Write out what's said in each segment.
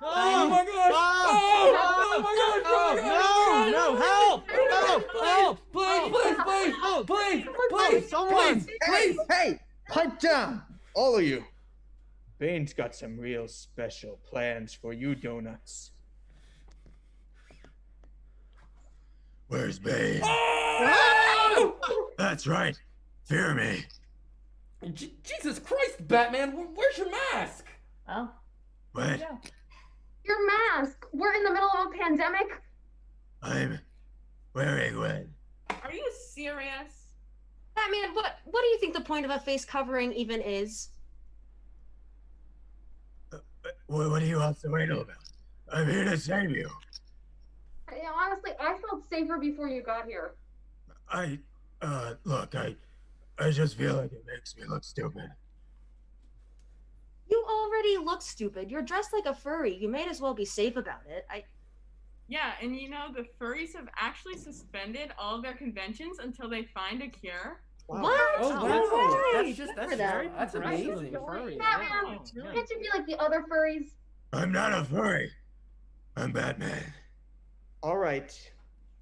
Oh my gosh! Oh my gosh! No! Help! Help! Please! Someone! Hey! Pipe down! All of you. Bane's got some real special plans for you donuts. Where's Bane? Oh! That's right. Fear me. Jesus Christ, Batman! Where's your mask? Oh. What? Your mask! We're in the middle of a pandemic. I'm wearing one. Are you serious? Batman, what do you think the point of a face covering even is? What do you want to wait about? I'm here to save you. Honestly, I felt safer before you got here. Look, I just feel like it makes me look stupid. You already look stupid. You're dressed like a furry. You may as well be safe about it. Yeah, and you know, the furries have actually suspended all of their conventions until they find a cure. Wow. What? Oh, No way. that's amazing. Batman, can't you be like the other furries? I'm not a furry. I'm Batman. All right,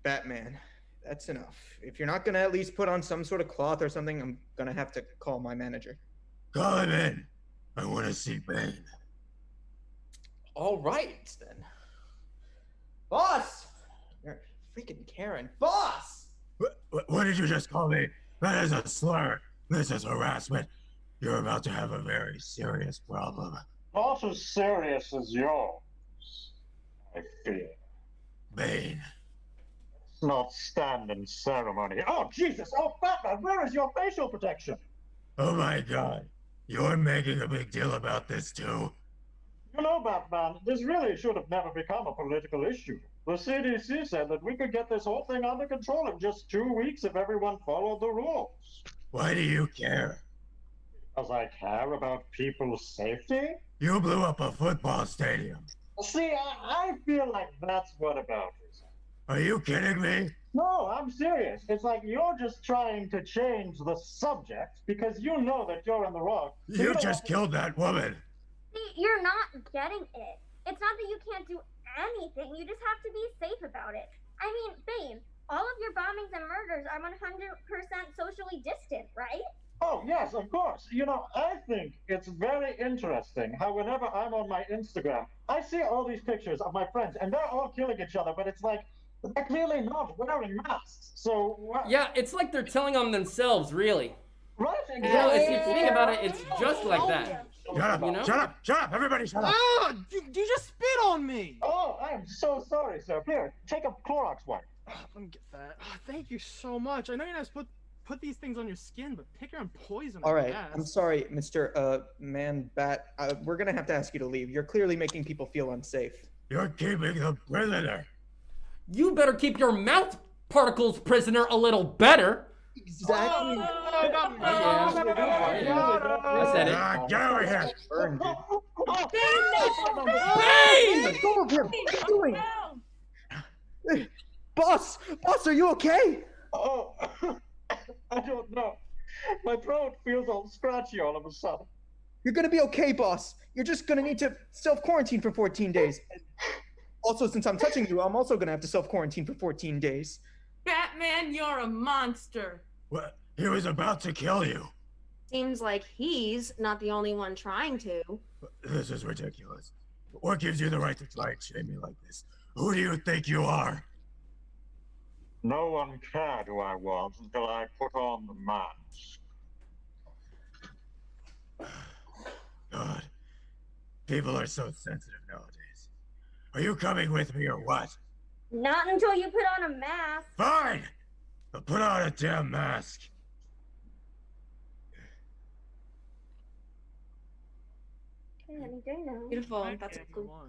Batman. That's enough. If you're not gonna at least put on some sort of cloth or something, I'm gonna have to call my manager. Call him in. I want to see Bane. All right, then. Boss! You're freaking Karen. Boss! What did you just call me? That is a slur. This is harassment. You're about to have a very serious problem. Not as serious as yours, I fear. Bane. Let's not stand in ceremony. Oh, Jesus! Oh, Batman, where is your facial protection? Oh my God. You're making a big deal about this too? You know, Batman, this really should have never become a political issue. The CDC said that we could get this whole thing under control in just 2 weeks if everyone followed the rules. Why do you care? Because I care about people's safety? You blew up a football stadium. See, I feel like that's what about it. Are you kidding me? No, I'm serious. It's like you're just trying to change the subject because you know that you're in the wrong. So You just killed that woman. See, you're not getting it. It's not that you can't do anything. You just have to be safe about it. I mean, Bane, all of your bombings and murders are 100% socially distant, right? Oh, yes, of course. You know, I think it's very interesting how whenever I'm on my Instagram, I see all these pictures of my friends, and they're all killing each other, but it's like, they're clearly not wearing masks. So, Yeah, it's like they're telling on themselves, really. right? You know, if you think about it, it's just like that. Shut up, You know? shut up, everybody shut up. Oh, you just spit on me! Oh, I'm so sorry, sir. Here, take a Clorox wipe. Let me get that. Oh, thank you so much. I know you're not supposed to put these things on your skin, but pick your own poison. All I right, guess. I'm sorry, Mr. Man Bat. We're gonna have to ask you to leave. You're clearly making people feel unsafe. You're keeping the prisoner. You better keep your mouth particles prisoner a little better. Exactly. I said it. Get over here. Burn, dude. Bane! Let go of him. What are you doing? Boss, are you okay? Oh, I don't know. My throat feels all scratchy all of a sudden. You're gonna be okay, boss. You're just gonna need to self-quarantine for 14 days. Also, since I'm touching you, I'm also gonna have to self-quarantine for 14 days. Batman, you're a monster. What? He was about to kill you. Seems like he's not the only one trying to. This is ridiculous. What gives you the right to try and shame me like this? Who do you think you are? No one cared who I was until I put on the mask. God, people are so sensitive nowadays. Are you coming with me or what? Not until you put on a mask. Fine! I'll put on a damn mask. Okay, any day now. Beautiful. That's a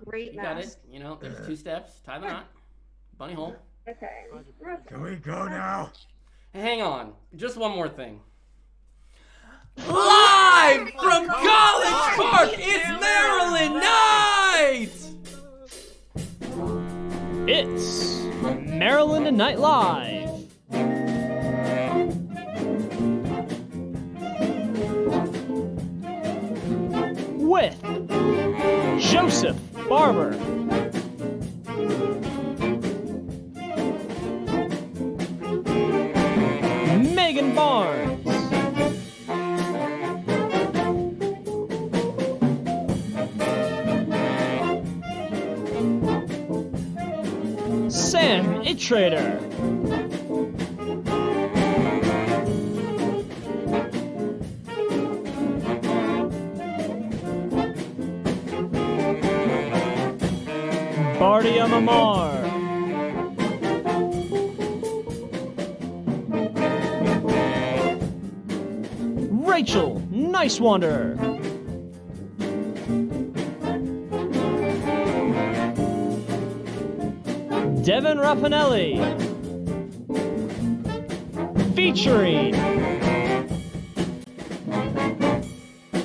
great You got mask. it. You know, there's 2 steps. Tie the knot. Bunny hole. Okay. Can we go now? Hang on. Just one more thing. Live from College Park, it's Maryland Night! It's Maryland Night Live. With Joseph Barber. Megan Barnes. Sam It Trader. Bardia Mamar. Rachel Nice Wanderer. Devin Raffanelli. Featuring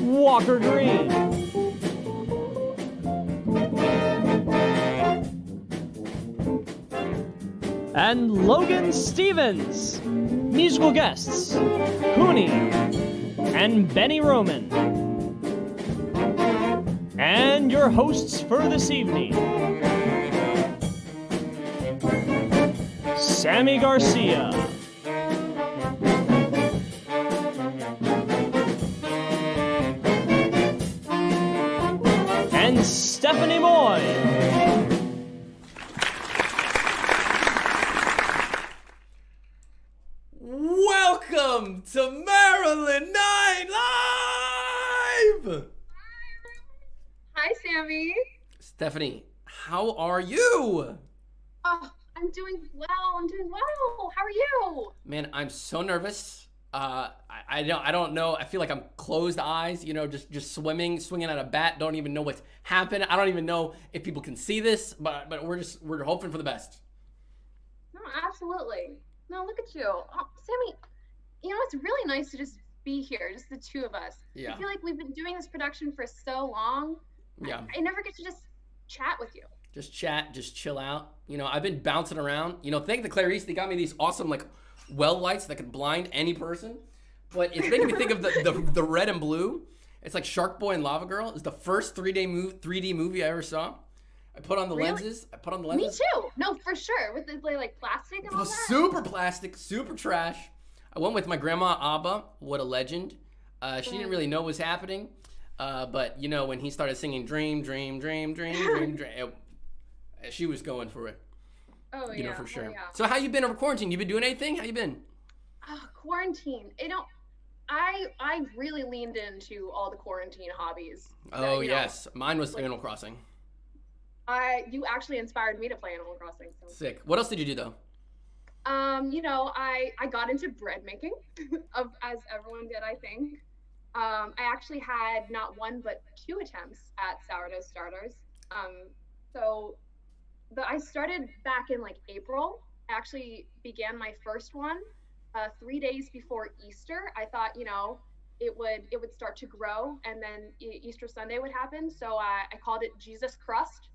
Walker Green. And Logan Stevens. Musical guests, Cuni and Benny Roman. And your hosts for this evening, Sammy Garcia. And Stephanie Moy. Welcome to Maryland Night Live! Hi, Sammy. Stephanie, how are you? Oh, I'm doing well. How are you? Man, I'm so nervous. I don't know. I feel like I'm closed eyes, you know, just swinging at a bat. Don't even know what's happening. I don't even know if people can see this, but we're hoping for the best. No, absolutely. No, look at you. Oh, Sammy, you know, it's really nice to just be here, just the two of us. Yeah. I feel like we've been doing this production for so long. Yeah. I never get to just chat with you. Just chat, just chill out. You know, I've been bouncing around. You know, thank the Clarice, they got me these awesome like well lights that could blind any person. But it's making me think of the red and blue. It's like Shark Boy and Lava Girl. It's the first 3D movie I ever saw. I put on the lenses. Me too. No, for sure. With the like plastic and all that. Super plastic, super trash. I went with my grandma Abba. What a legend. She didn't really know what was happening. But you know, when he started singing Dream, Dream, Dream, Dream, Dream, Dream, she was going for it. Oh, you yeah. know, for sure. Oh, yeah. So how you been over quarantine? You been doing anything? How you been? Quarantine. You know, I really leaned into all the quarantine hobbies. Oh, yes. Mine was Animal Crossing. You actually inspired me to play Animal Crossing. So. Sick. What else did you do though? You know, I got into bread making, as everyone did, I think. I actually had not one but 2 attempts at sourdough starters. I started back in like April. I actually began my first one 3 days before Easter. I thought, you know, it would start to grow, and then Easter Sunday would happen. So I called it Jesus Crust.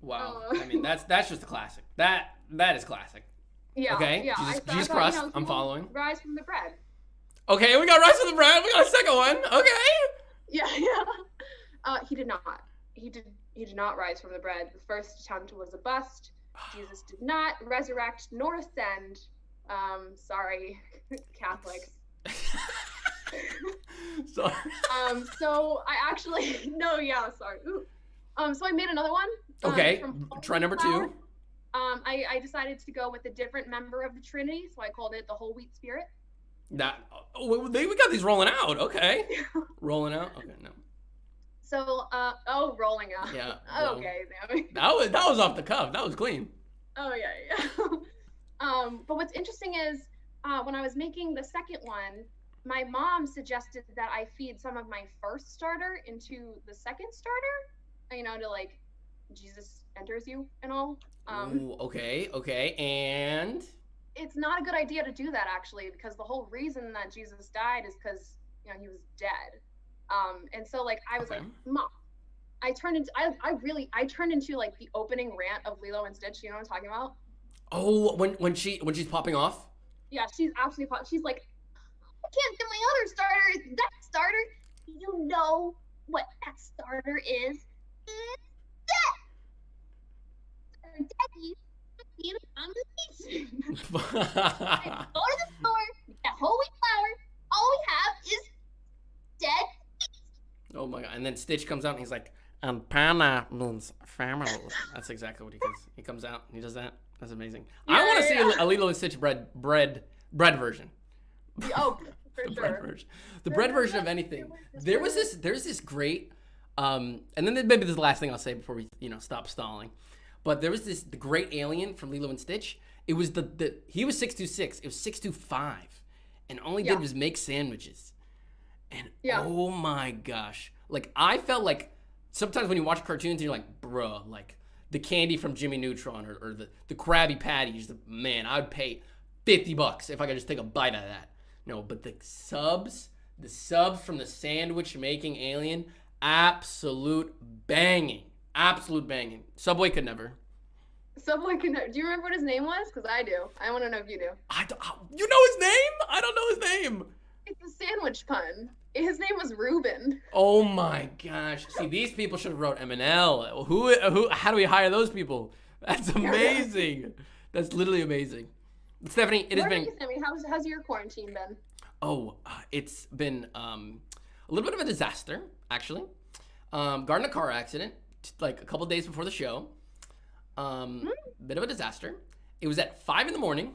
Wow. I mean, that's just a classic. That is classic. Yeah. Okay. Yeah. Jesus Crust. You know, I'm following. Rise from the bread. Okay, we got Rise from the bread. We got a second one. Okay. Yeah. He did not. He did not rise from the bread. The first attempt was a bust. Jesus did not resurrect nor ascend. Sorry, Catholics. Sorry. So I actually sorry. Ooh. So I made another one. Okay. Try number 2. I decided to go with a different member of the Trinity, so I called it the Whole Wheat Spirit. We got these rolling out. Okay. Rolling out. Okay, no. So rolling out. Yeah. Okay. That was off the cuff. That was clean. Oh yeah. But what's interesting is when I was making the second one, my mom suggested that I feed some of my first starter into the second starter, you know, to like Jesus enters you and all. Ooh, okay, and it's not a good idea to do that actually, because the whole reason that Jesus died is because, you know, he was dead. And so like I was like, Mom, I turned into like the opening rant of Lilo and Stitch. You know what I'm talking about? Oh, when she's popping off. Yeah, she's absolutely she's like, I can't get my other starter. That starter, you know what that starter is? Daddy, I'm on the beach. Oh I go to the store, get whole wheat flour. All we have is dead. Oh my god! And then Stitch comes out and he's like, pineapples family. That's exactly what he does. He comes out and he does that. That's amazing. I want to see a Lilo and Stitch bread version. Oh, for The sure. bread version. The bread version of anything. There's this great, and then maybe this is the last thing I'll say before we stop stalling. But there was the great alien from Lilo and Stitch. It was he was 626. It was 625, and all he did was make sandwiches. And oh my gosh, like I felt like sometimes when you watch cartoons and you're like, bruh, like the candy from Jimmy Neutron or the Krabby Patties, man, I would pay $50 if I could just take a bite out of that. No, but the subs from the sandwich making alien, absolute banging. Subway could never. Subway can. Do you remember what his name was? Because I do. I want to know if you do. You know his name? I don't know his name. It's a sandwich pun. His name was Ruben. Oh my gosh. See, these people should have wrote MNL. Who, how do we hire those people? That's amazing. That's literally amazing. Stephanie, it has been... How's your quarantine been? Oh, it's been a little bit of a disaster, actually. Got in a car accident, like a couple days before the show. Bit of a disaster. It was at 5 a.m.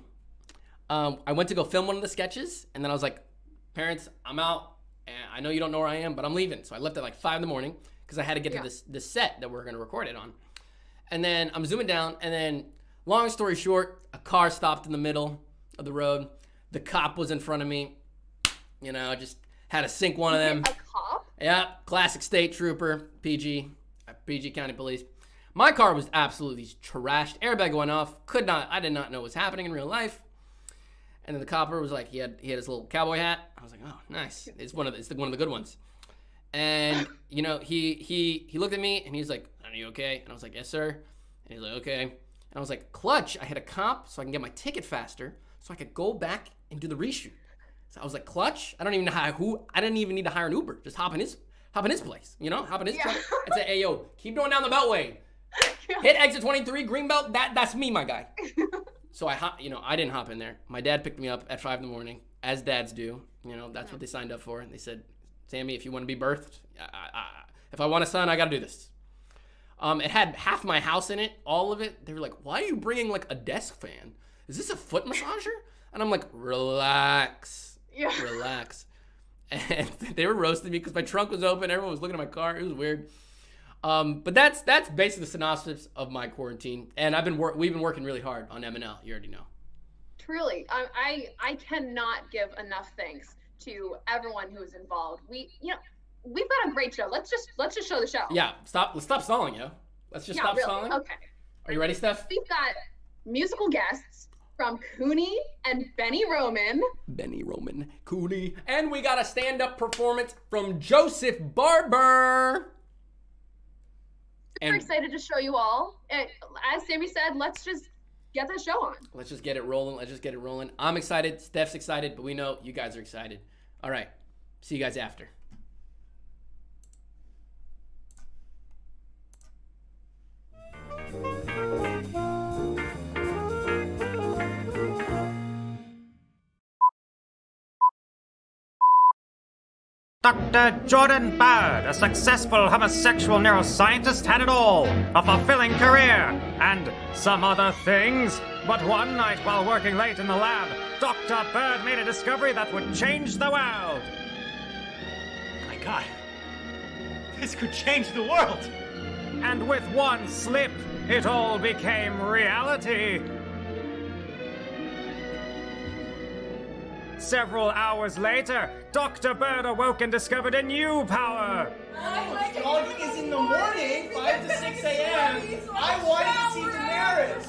I went to go film one of the sketches, and then I was like, parents, I'm out. And I know you don't know where I am, but I'm leaving. So I left at like 5 a.m. because I had to get to this set that we're going to record it on. And then I'm zooming down, and then long story short, a car stopped in the middle of the road. The cop was in front of me. Just had to sink one of them. A cop? Yeah, classic state trooper, PG County Police. My car was absolutely trashed. Airbag went off. I did not know what was happening in real life. And then the copper was like, he had his little cowboy hat. I was like, oh, nice. It's one of the good ones. And he looked at me and he's like, are you okay? And I was like, yes, sir. And he's like, okay. And I was like, clutch, I hit a cop so I can get my ticket faster so I could go back and do the reshoot. So I was like, clutch, I didn't even need to hire an Uber. Just hop in his place, hop in his truck and say, hey, yo, keep going down the beltway. Hit exit 23, Greenbelt, that's me, my guy. So I didn't hop in there. My dad picked me up at 5 a.m, as dads do. That's what they signed up for. And they said, Sammy, if you want to be birthed, if I want a son, I got to do this. It had half my house in it, all of it. They were like, why are you bringing like a desk fan? Is this a foot massager? And I'm like, relax. Yeah. Relax. And they were roasting me because my trunk was open. Everyone was looking at my car. It was weird. But that's basically the synopsis of my quarantine. And we've been working really hard on MNL. You already know. Truly, I cannot give enough thanks to everyone who is involved. We've got a great show. Let's just show the show. Yeah, let's stop stalling, yo. Let's just stop stalling. Okay. Are you ready, Steph? We've got musical guests from Cuni and Benny Roman. Cuni. And we got a stand-up performance from Joseph Barber. Super excited to show you all. As Sammy said, let's just get that show on. Let's just get it rolling. I'm excited. Steph's excited, but we know you guys are excited. All right. See you guys after. Dr. Jordan Bird, a successful homosexual neuroscientist, had it all. A fulfilling career, and some other things. But one night while working late in the lab, Dr. Bird made a discovery that would change the world. My God, this could change the world. And with one slip, it all became reality. Several hours later, Dr. Bird awoke and discovered a new power. Jogging is in the morning, 5 to 6 a.m. I wanted to see Daenerys.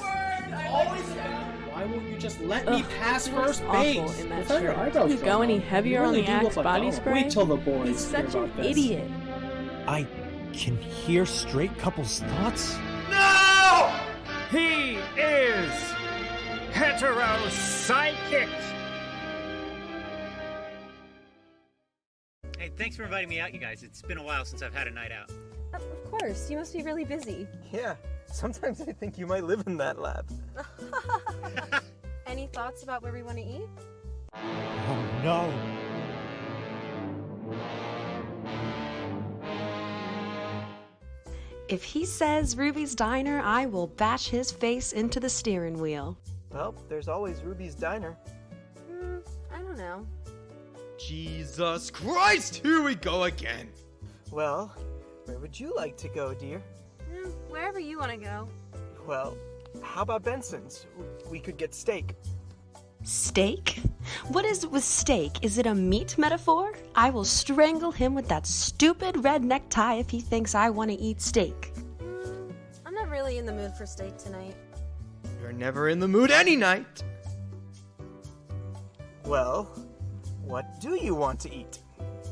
Why won't you just let me pass first base? In that shirt. Could you go any heavier on the Axe body spray? Wait till the boys He's such hear an about this. idiot. I can hear straight couples' thoughts. No! He is Hetero Psychic. Hey, thanks for inviting me out, you guys. It's been a while since I've had a night out. Of course, you must be really busy. Yeah, sometimes I think you might live in that lab. Any thoughts about where we want to eat? Oh no! If he says Ruby's Diner, I will bash his face into the steering wheel. Well, there's always Ruby's Diner. I don't know. Jesus Christ, here we go again. Well, where would you like to go, dear? Wherever you want to go. Well, how about Benson's? We could get steak. Steak? What is with steak? Is it a meat metaphor? I will strangle him with that stupid red necktie if he thinks I want to eat steak. I'm not really in the mood for steak tonight. You're never in the mood any night. Well, what do you want to eat?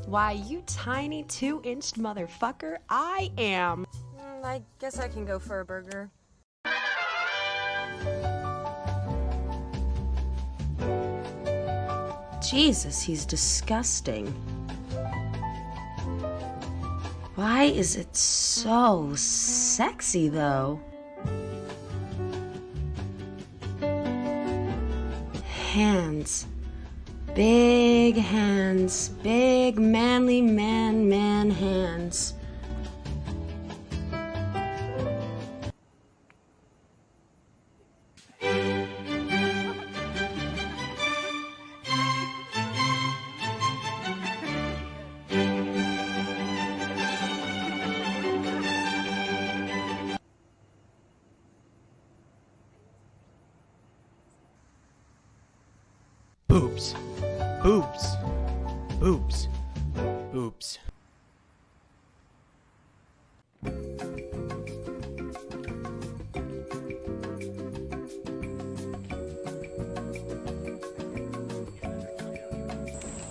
Why, you tiny 2-inched motherfucker, I am. I guess I can go for a burger. Jesus, he's disgusting. Why is it so sexy, though? Hands. Big hands. Big, manly man hands. Boobs. Boobs. Boobs. Boobs.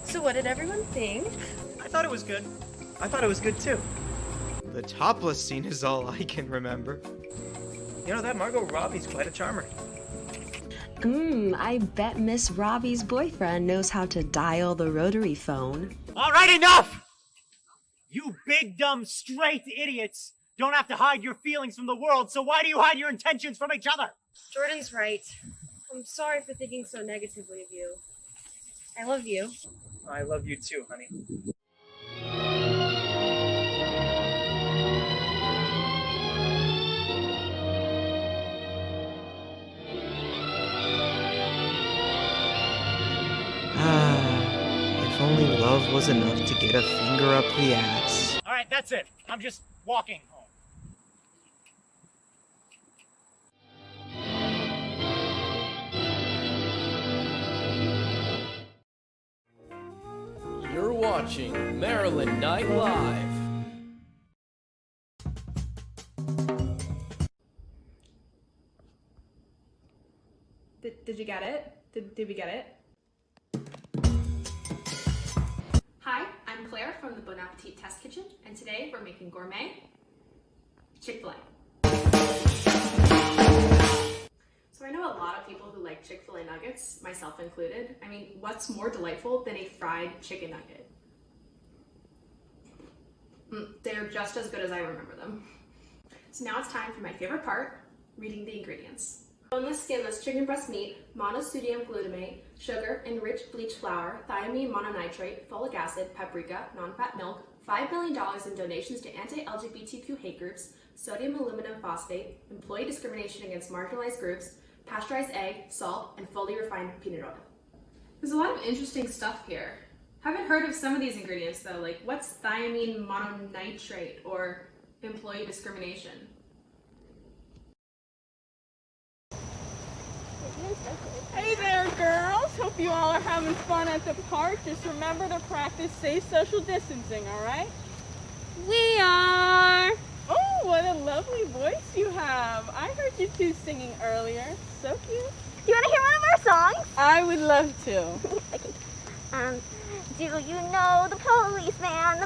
So what did everyone think? I thought it was good. I thought it was good too. The topless scene is all I can remember. You know, that Margot Robbie's quite a charmer. I bet Miss Robbie's boyfriend knows how to dial the rotary phone. All right, enough! You big, dumb, straight idiots don't have to hide your feelings from the world, so why do you hide your intentions from each other? Jordan's right. I'm sorry for thinking so negatively of you. I love you. I love you too, honey. If only love was enough to get a finger up the ass. All right, that's it. I'm just walking home. You're watching Maryland Night Live. Did you get it? Did we get it? Hi, I'm Claire from the Bon Appetit Test Kitchen, and today we're making gourmet Chick-fil-A. So I know a lot of people who like Chick-fil-A nuggets, myself included. I mean, what's more delightful than a fried chicken nugget? They're just as good as I remember them. So now it's time for my favorite part, reading the ingredients. Boneless, skinless chicken breast meat, monosodium glutamate, sugar, enriched bleached flour, thiamine mononitrate, folic acid, paprika, non-fat milk, $5 million in donations to anti-LGBTQ hate groups, sodium aluminum phosphate, employee discrimination against marginalized groups, pasteurized egg, salt, and fully refined peanut oil. There's a lot of interesting stuff here. Haven't heard of some of these ingredients though, like what's thiamine mononitrate or employee discrimination? Hey there, girls. Hope you all are having fun at the park. Just remember to practice safe social distancing, all right? We are. Oh, what a lovely voice you have. I heard you two singing earlier. So cute. Do you want to hear one of our songs? I would love to. Okay. Do you know the policeman,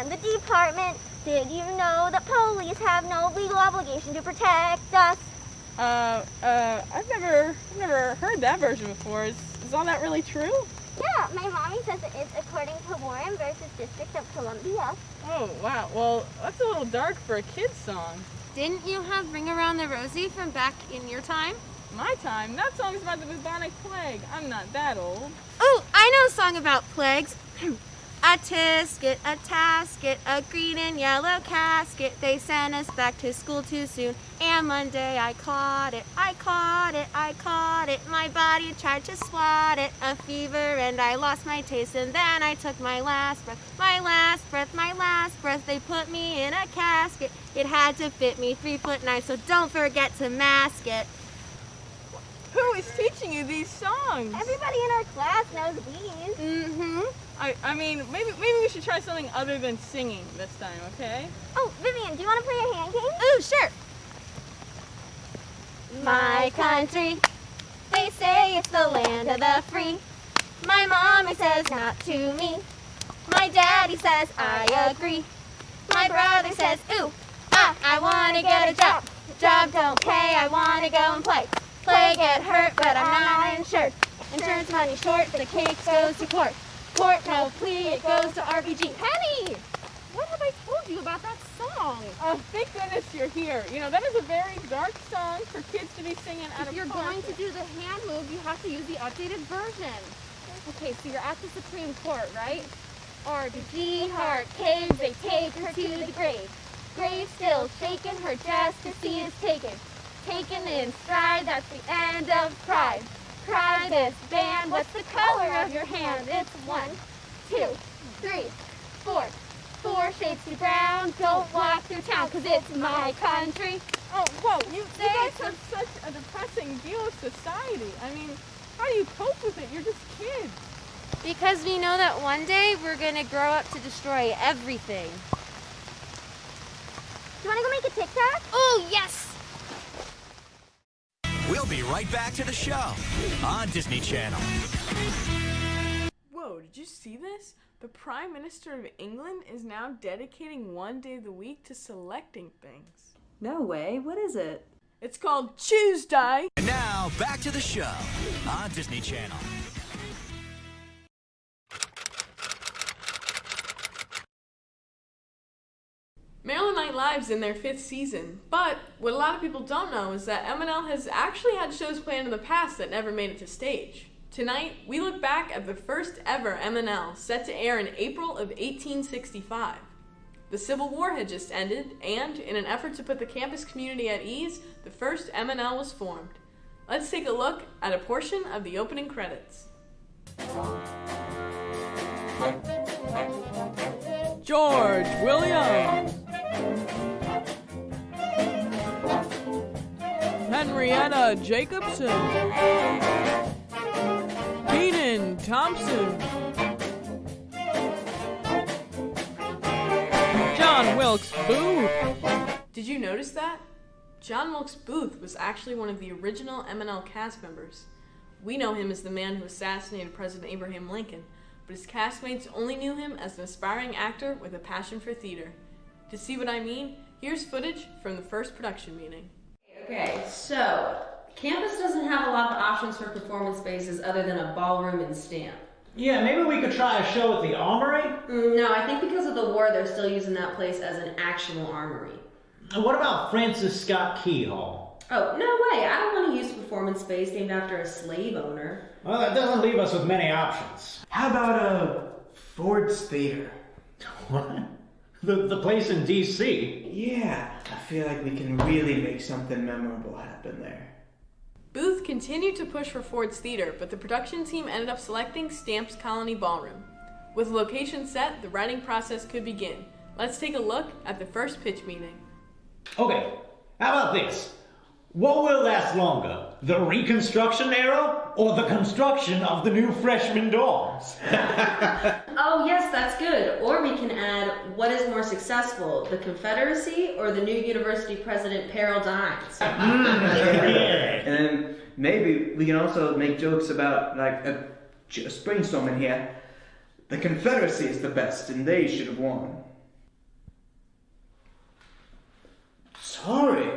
the department? Did you know that police have no legal obligation to protect us? I've never heard that version before. Is all that really true? Yeah, my mommy says it is according to Warren versus District of Columbia. Oh, wow. Well, that's a little dark for a kid's song. Didn't you have Ring Around the Rosie from back in your time? My time? That song's about the bubonic plague. I'm not that old. Oh, I know a song about plagues. A tisket, a tasket, a green and yellow casket. They sent us back to school too soon. And Monday I caught it, I caught it, I caught it. My body tried to swat it. A fever and I lost my taste. And then I took my last breath, my last breath, my last breath. They put me in a casket. It had to fit me 3'9", so don't forget to mask it. Who is teaching you these songs? Everybody in our class knows these. Mm-hmm. I mean, maybe we should try something other than singing this time, okay? Oh, Vivian, do you want to play a hand game? Ooh, sure. My country, they say it's the land of the free. My mommy says not to me. My daddy says I agree. My brother says, ooh, I want to get a job. Job don't pay, I want to go and play. Play get hurt, but I'm not insured. Insurance money short, the case goes to court. Court no plea, it goes to RPG. Penny! What have I told you about that song? Oh, thank goodness you're here. You know, that is a very dark song for kids to be singing out of If you're going to do the hand move, you have to use the updated version. Okay, so you're at the Supreme Court, right? RPG heart caves, they take her to the grave. Grave still shaking, her just to see is taken. Taken in stride, that's the end of pride. Cry this band, what's the color of your hand? It's 1, 2, 3, 4. 4 shades to brown, don't walk through town, 'cause it's my country. Oh, whoa, you guys have such a depressing view of society. I mean, how do you cope with it? You're just kids. Because we know that one day we're gonna grow up to destroy everything. Do you want to go make a TikTok? Oh, yes! We'll be right back to the show on Disney Channel. Whoa, did you see this? The Prime Minister of England is now dedicating one day of the week to selecting things. No way, what is it? It's called Tuesday. And now, back to the show on Disney Channel. Maryland Night Live's in their 5th season, but what a lot of people don't know is that MNL has actually had shows planned in the past that never made it to stage. Tonight, we look back at the first ever MNL, set to air in April of 1865. The Civil War had just ended, and in an effort to put the campus community at ease, the first MNL was formed. Let's take a look at a portion of the opening credits. George Williams, Henrietta Jacobson, Keenan Thompson, John Wilkes Booth. Did you notice that? John Wilkes Booth was actually one of the original MNL cast members. We know him as the man who assassinated President Abraham Lincoln, but his castmates only knew him as an aspiring actor with a passion for theater. To see what I mean, here's footage from the first production meeting. Okay, so campus doesn't have a lot of options for performance spaces other than a ballroom and stamp. Yeah, maybe we could try a show at the Armory? No, I think because of the war, they're still using that place as an actual armory. And what about Francis Scott Key Hall? Oh, no way. I don't want to use a performance space named after a slave owner. Well, that doesn't leave us with many options. How about Ford's Theater? What? The place in D.C.? Yeah, I feel like we can really make something memorable happen there. Booth continued to push for Ford's Theater, but the production team ended up selecting Stamp's Colony Ballroom. With the location set, the writing process could begin. Let's take a look at the first pitch meeting. Okay, how about this? What will last longer, the Reconstruction era or the construction of the new freshman dorms? Oh, yes, that's good. Or we can add, what is more successful, the Confederacy or the new university president Peril Dimes? And then maybe we can also make jokes about, like, just brainstorming here. The Confederacy is the best, and they should have won. Sorry,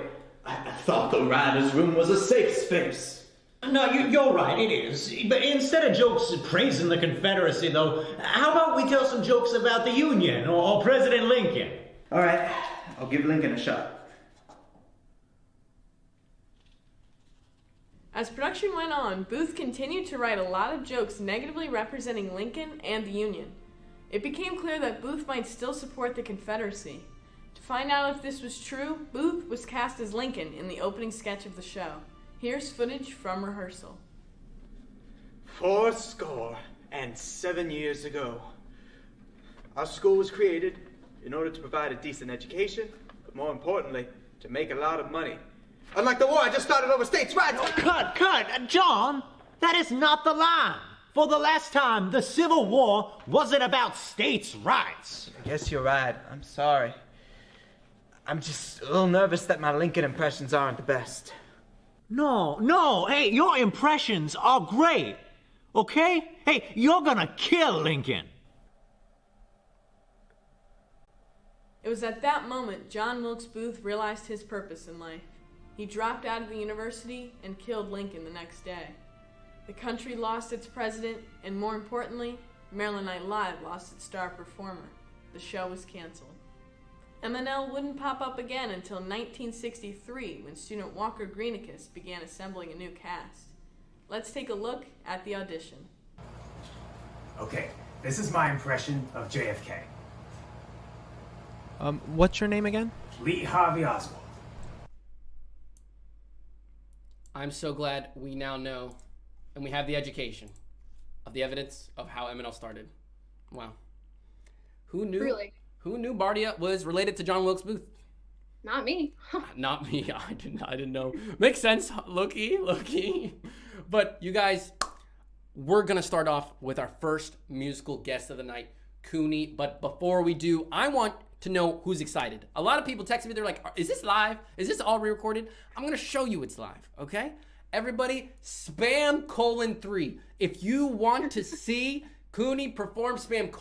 I thought the writer's room was a safe space. No, you're right, it is. But instead of jokes praising the Confederacy, though, how about we tell some jokes about the Union or President Lincoln? All right, I'll give Lincoln a shot. As production went on, Booth continued to write a lot of jokes negatively representing Lincoln and the Union. It became clear that Booth might still support the Confederacy. To find out if this was true, Booth was cast as Lincoln in the opening sketch of the show. Here's footage from rehearsal. 87 years ago, our school was created in order to provide a decent education, but more importantly, to make a lot of money. Unlike the war I just started over states' rights. Oh, cut! John, that is not the line. For the last time, the Civil War wasn't about states' rights. I guess you're right. I'm sorry. I'm just a little nervous that my Lincoln impressions aren't the best. No, hey, your impressions are great, okay? Hey, you're gonna kill Lincoln. It was at that moment John Wilkes Booth realized his purpose in life. He dropped out of the university and killed Lincoln the next day. The country lost its president, and more importantly, Maryland Night Live lost its star performer. The show was canceled. MNL wouldn't pop up again until 1963, when student Walker Greenicus began assembling a new cast. Let's take a look at the audition. Okay, this is my impression of JFK. What's your name again? Lee Harvey Oswald. I'm so glad we now know, and we have the education of the evidence of how MNL started. Wow. Who knew? Really? Who knew Bardia was related to John Wilkes Booth? Not me. Not me. I didn't know. Makes sense. Low-key. But you guys, we're gonna start off with our first musical guest of the night, Cuni. But before we do, I want to know who's excited. A lot of people text me. They're like, "Is this live? Is this all re-recorded?" I'm gonna show you it's live. Okay? Everybody, spam :3. If you want to see Cuni perform, spam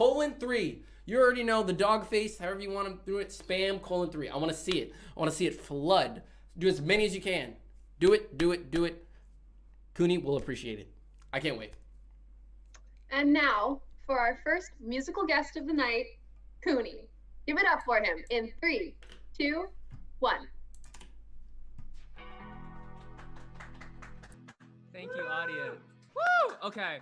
:3. You already know the dog face, however you want to do it, spam :3. I want to see it. I want to see it flood. Do as many as you can. Do it. Cuni will appreciate it. I can't wait. And now, for our first musical guest of the night, Cuni. Give it up for him in 3, 2, 1. Thank you, audience. Woo! Okay.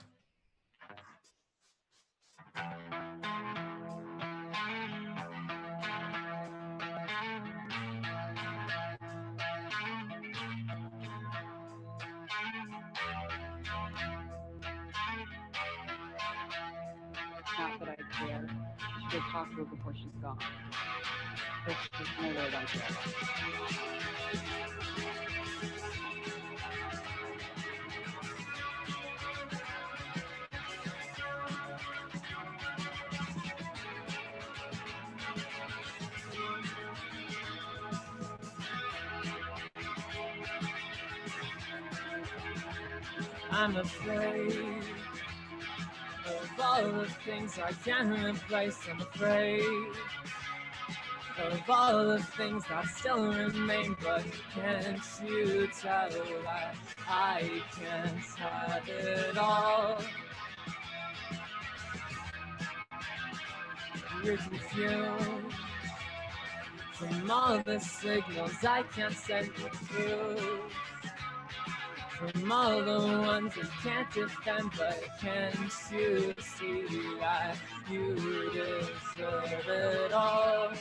Not that I care. She should talk to her before she's gone. There's just no way I don't care. I'm afraid of all the things I can't replace. I'm afraid of all the things that still remain. But can't you tell that I can't have it all? You're confused from all the signals I can't send you through. From all the ones you can't defend, but can't you see that you deserve it all?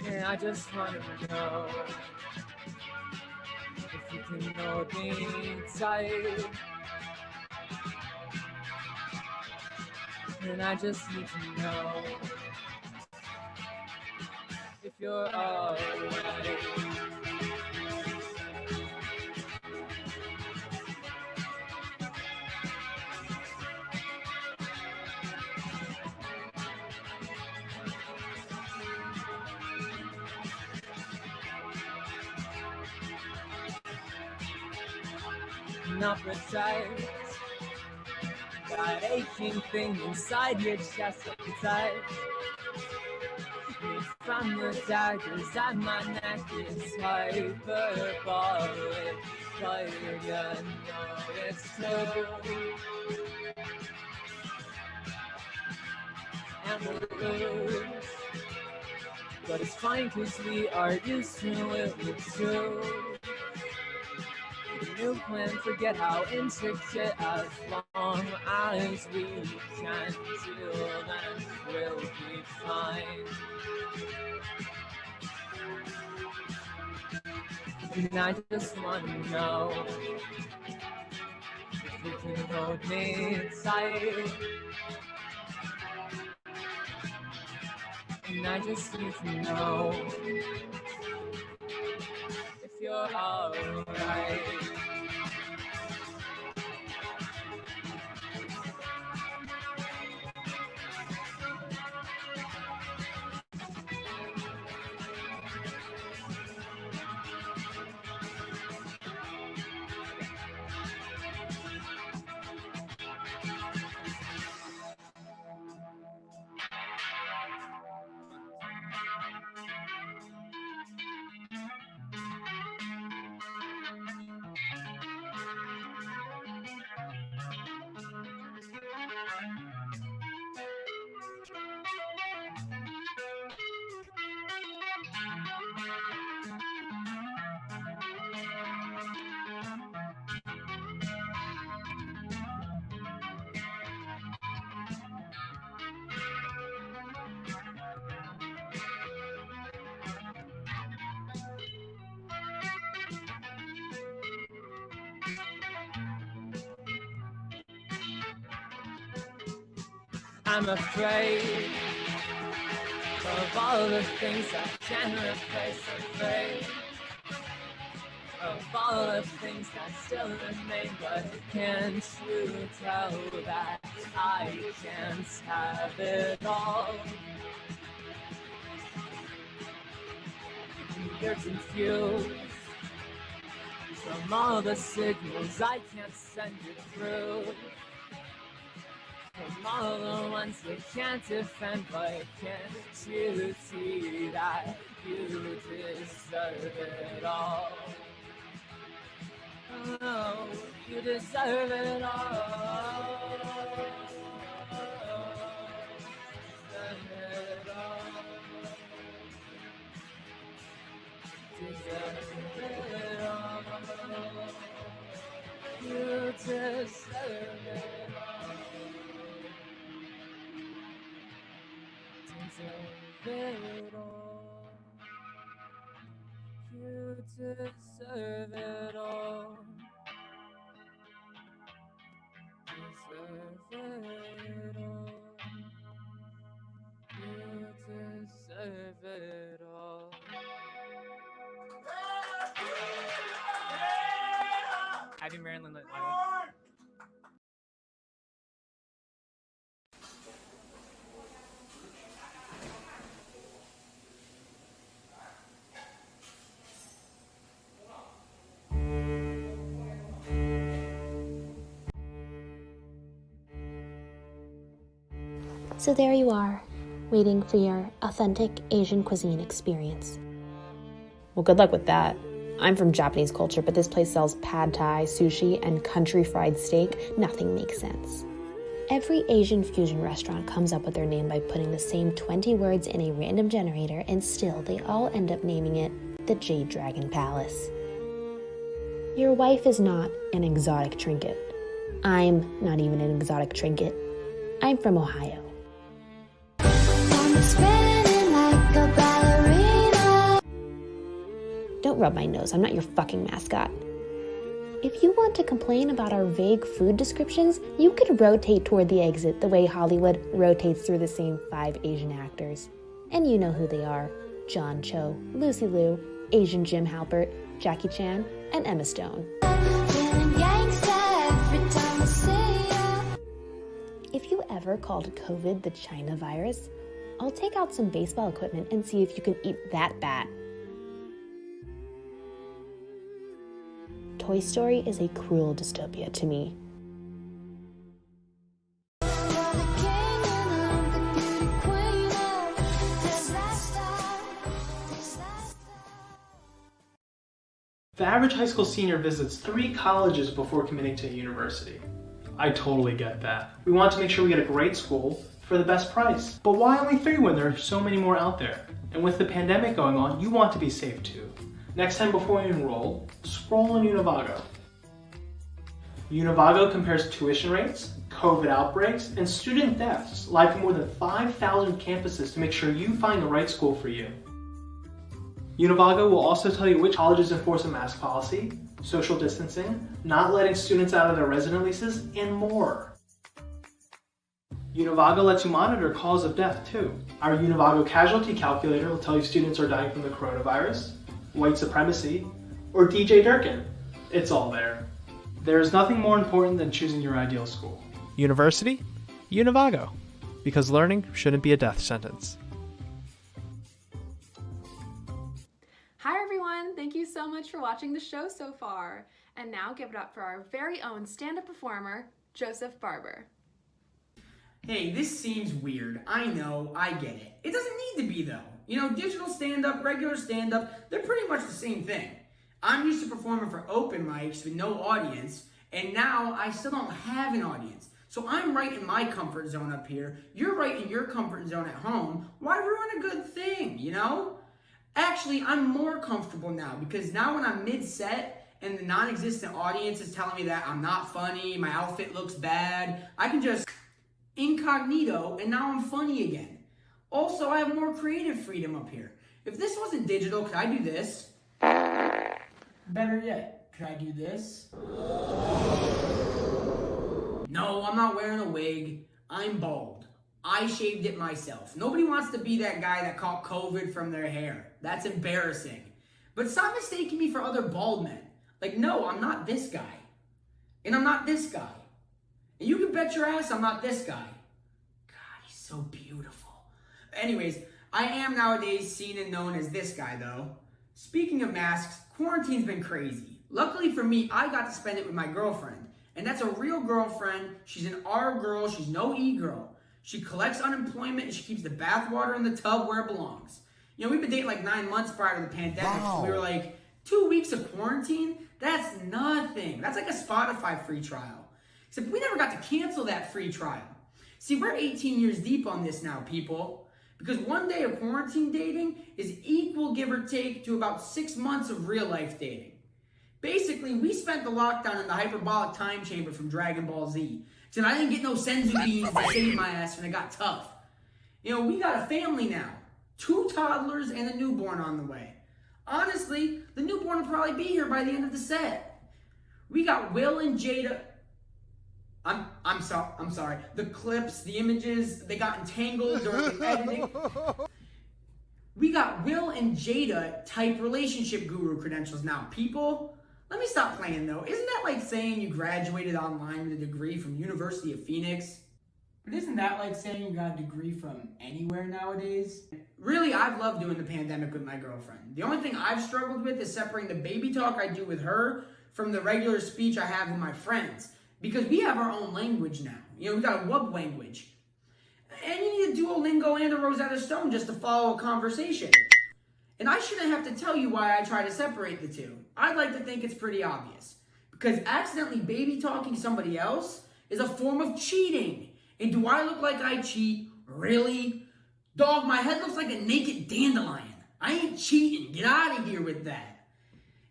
Yeah, I just want to know if you can hold me tight. And I just need to know if you're alright. Not protect that aching thing inside your chest. Appetite from the daggers at my neck is hyperbolic, but you know it's true. And we're rude, but it's fine cause we are used to it, it's true. The new plan, forget how intricate, as long as we can do, then we'll be fine. And I just want to know if you can hold me tight. And I just need to know if you're alright. I'm afraid of all the things I can't replace. Afraid of all the things that still remain, but can't you tell that I can't have it all? You're confused from all the signals I can't send you through. From all the ones you can't defend, but can't you see that you deserve it all? Oh, you deserve it all. Deserve it all. Deserve it all. You deserve it all. Deserve it all. You deserve it all. Deserve it all. You deserve it all. Happy Maryland Lit Live. So there you are, waiting for your authentic Asian cuisine experience. Well, good luck with that. I'm from Japanese culture, but this place sells pad thai, sushi, and country fried steak. Nothing makes sense. Every Asian fusion restaurant comes up with their name by putting the same 20 words in a random generator, and still they all end up naming it the Jade Dragon Palace. Your wife is not an exotic trinket. I'm not even an exotic trinket. I'm from Ohio. Don't rub my nose, I'm not your fucking mascot. If you want to complain about our vague food descriptions, you could rotate toward the exit the way Hollywood rotates through the same 5 Asian actors. And you know who they are: John Cho, Lucy Liu, Asian Jim Halpert, Jackie Chan, and Emma Stone. If you ever called COVID the China virus, I'll take out some baseball equipment and see if you can eat that bat. Toy Story is a cruel dystopia to me. The average high school senior visits 3 colleges before committing to a university. I totally get that. We want to make sure we get a great school for the best price. But why only 3 when there are so many more out there? And with the pandemic going on, you want to be safe too. Next time before you enroll, scroll on Univago. Univago compares tuition rates, COVID outbreaks, and student deaths live from more than 5,000 campuses to make sure you find the right school for you. Univago will also tell you which colleges enforce a mask policy, social distancing, not letting students out of their resident leases, and more. Univago lets you monitor cause of death too. Our Univago casualty calculator will tell you students are dying from the coronavirus, white supremacy, or DJ Durkin. It's all there. There is nothing more important than choosing your ideal school. University? Univago. Because learning shouldn't be a death sentence. Hi everyone, thank you so much for watching the show so far. And now give it up for our very own stand-up performer, Joseph Barber. Hey, this seems weird. I know, I get it. It doesn't need to be though. You know, digital stand-up, regular stand-up, they're pretty much the same thing. I'm used to performing for open mics with no audience, and now I still don't have an audience. So I'm right in my comfort zone up here. You're right in your comfort zone at home. Why ruin a good thing, you know? Actually, I'm more comfortable now because now when I'm mid-set and the non-existent audience is telling me that I'm not funny, my outfit looks bad, I can just incognito and now I'm funny again. Also, I have more creative freedom up here. If this wasn't digital, could I do this? Better yet, could I do this? No, I'm not wearing a wig. I'm bald. I shaved it myself. Nobody wants to be that guy that caught COVID from their hair. That's embarrassing. But stop mistaking me for other bald men. Like, no, I'm not this guy. And I'm not this guy. And you can bet your ass I'm not this guy. God, he's so beautiful. Anyways, I am nowadays seen and known as this guy, though. Speaking of masks, quarantine's been crazy. Luckily for me, I got to spend it with my girlfriend. And that's a real girlfriend. She's an R girl. She's no E girl. She collects unemployment and she keeps the bathwater in the tub where it belongs. You know, we've been dating like 9 months prior to the pandemic. Wow. So we were like, 2 weeks of quarantine? That's nothing. That's like a Spotify free trial. Except we never got to cancel that free trial. See, we're 18 years deep on this now, people. Because 1 day of quarantine dating is equal, give or take, to about 6 months of real life dating. Basically, we spent the lockdown in the hyperbolic time chamber from Dragon Ball Z. And I didn't get no senzu beans to save my ass when it got tough. You know, we got a family now. 2 toddlers and a newborn on the way. Honestly, the newborn will probably be here by the end of the set. We got Will and Jada. I'm sorry. The clips, the images, they got entangled during the editing. We got Will and Jada type relationship guru credentials now. People, let me stop playing though. Isn't that like saying you graduated online with a degree from University of Phoenix? But isn't that like saying you got a degree from anywhere nowadays? Really, I've loved doing the pandemic with my girlfriend. The only thing I've struggled with is separating the baby talk I do with her from the regular speech I have with my friends. Because we have our own language now. You know, we got a wub language. And you need a Duolingo and a Rosetta Stone just to follow a conversation. And I shouldn't have to tell you why I try to separate the two. I'd like to think it's pretty obvious. Because accidentally baby talking somebody else is a form of cheating. And do I look like I cheat? Really? Dog, my head looks like a naked dandelion. I ain't cheating. Get out of here with that.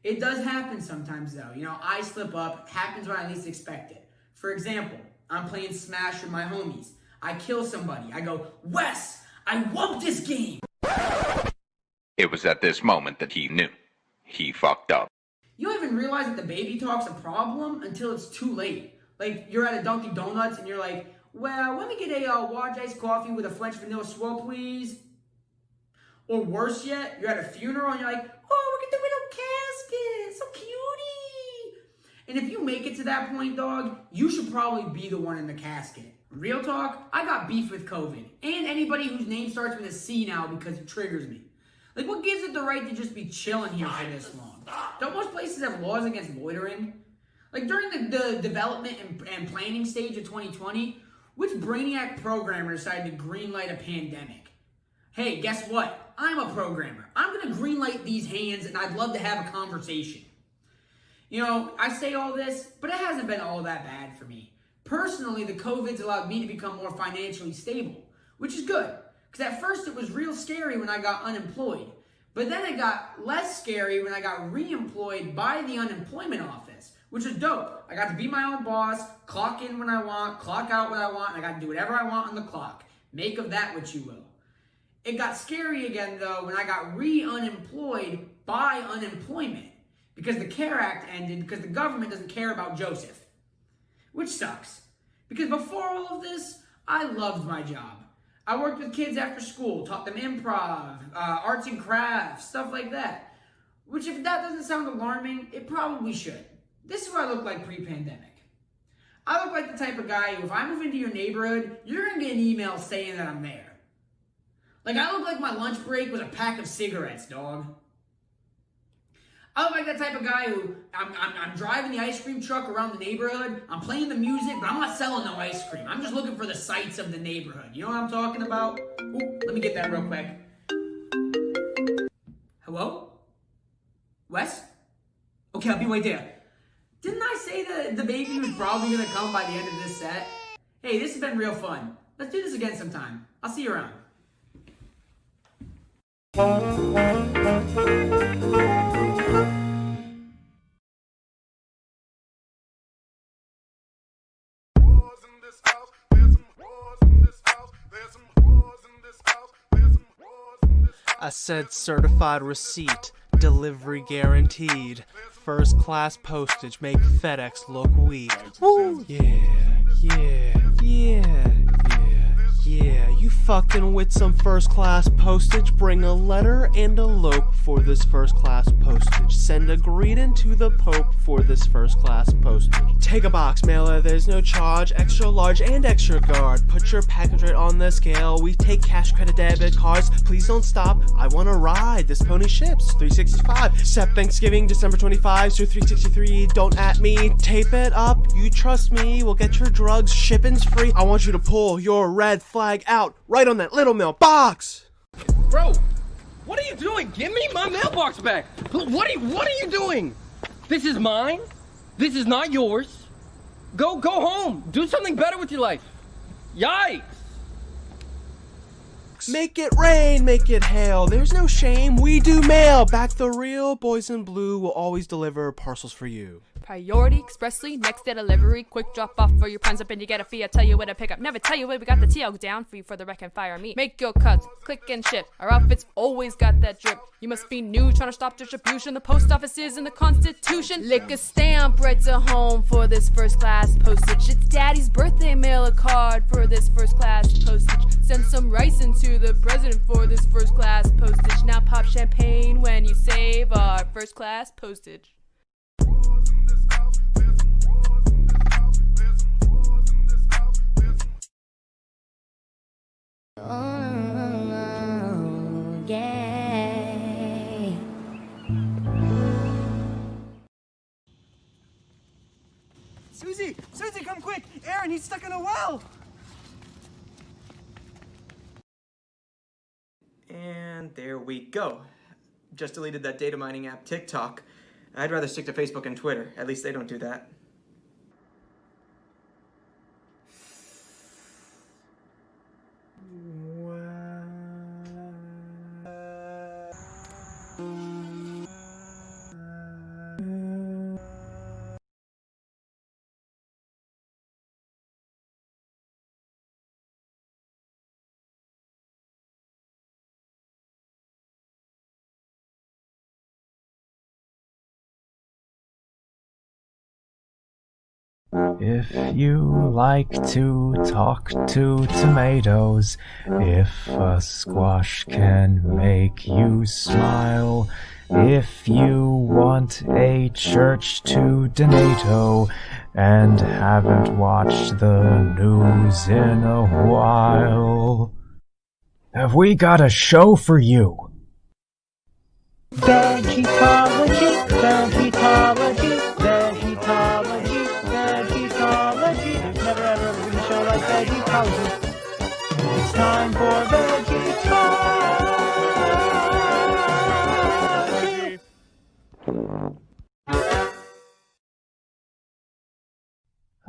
It does happen sometimes though. You know, I slip up. Happens when I least expect it. For example, I'm playing Smash with my homies. I kill somebody. I go, Wes, I whooped this game. It was at this moment that he knew. He fucked up. You don't even realize that the baby talk's a problem until it's too late. Like, you're at a Dunkin' Donuts and you're like, well, let me get a large iced coffee with a French vanilla swirl, please. Or worse yet, you're at a funeral and you're like, oh, look at the little casket, so cutie. And if you make it to that point, dog, you should probably be the one in the casket. Real talk, I got beef with COVID. And anybody whose name starts with a C now because it triggers me. Like, what gives it the right to just be chilling here for this long? Don't most places have laws against loitering? Like, during the development and planning stage of 2020, which brainiac programmer decided to greenlight a pandemic? Hey, guess what? I'm a programmer. I'm going to greenlight these hands and I'd love to have a conversation. You know, I say all this, but it hasn't been all that bad for me. Personally, the COVID's allowed me to become more financially stable, which is good. Because at first it was real scary when I got unemployed. But then it got less scary when I got re-employed by the unemployment office, which was dope. I got to be my own boss, clock in when I want, clock out when I want, and I got to do whatever I want on the clock. Make of that what you will. It got scary again, though, when I got re-unemployed by unemployment because the CARE Act ended because the government doesn't care about Joseph, which sucks. Because before all of this, I loved my job. I worked with kids after school, taught them improv, arts and crafts, stuff like that. Which, if that doesn't sound alarming, it probably should. This is what I look like pre-pandemic. I look like the type of guy who, if I move into your neighborhood, you're going to get an email saying that I'm there. Like, I look like my lunch break was a pack of cigarettes, dog. I look like that type of guy who, I'm driving the ice cream truck around the neighborhood, I'm playing the music, but I'm not selling no ice cream. I'm just looking for the sights of the neighborhood. You know what I'm talking about? Ooh, let me get that real quick. Hello? Wes? Okay, I'll be right there. Didn't I say that the baby was probably going to come by the end of this set? Hey, this has been real fun. Let's do this again sometime. I'll see you around. I said certified receipt, delivery guaranteed, first class postage, make FedEx look weak. Woo! Yeah, you fucking with some first class postage, bring a letter and a lope for this first class postage. Send a greeting to the Pope for this first class postage. Take a box mailer, there's no charge, extra large and extra guard. Put your package right on the scale, we take cash, credit, debit cards. Please don't stop, I wanna ride, this pony ships 365. Except Thanksgiving, December 25 through 363, don't at me. Tape it up, you trust me, we'll get your drugs, shipping's free. I want you to pull your red flag out right on that little mailbox. Bro, what are you doing? Give me my mailbox back. What are you doing? This is mine. This is not yours. Go home. Do something better with your life. Yikes. Make it rain, make it hail. There's no shame, we do mail. Back the real boys in blue will always deliver parcels for you. Priority, expressly, next day delivery, quick drop off for your friends up and you get a fee. I tell you where to pick up, never tell you where we got the TL down for you for the wreck and fire me. Make your cuts, click and ship. Our outfits always got that drip. You must be new, trying to stop distribution. The post office is in the Constitution. Lick a stamp right to home for this first class postage. It's daddy's birthday, mail a card for this first class postage. Send some rice into the president for this first class postage. Now pop champagne when you save our first class postage. Oh, yay. Susie, come quick! Aaron, he's stuck in a well! And there we go. Just deleted that data mining app TikTok. I'd rather stick to Facebook and Twitter. At least they don't do that. If you like to talk to tomatoes, if a squash can make you smile, if you want a church to donato and haven't watched the news in a while, have we got a show for you? Veggietology, Veggietology, Veggietology, Veggietology. There's never ever been a show like Veggietology. It's time for Veggietology.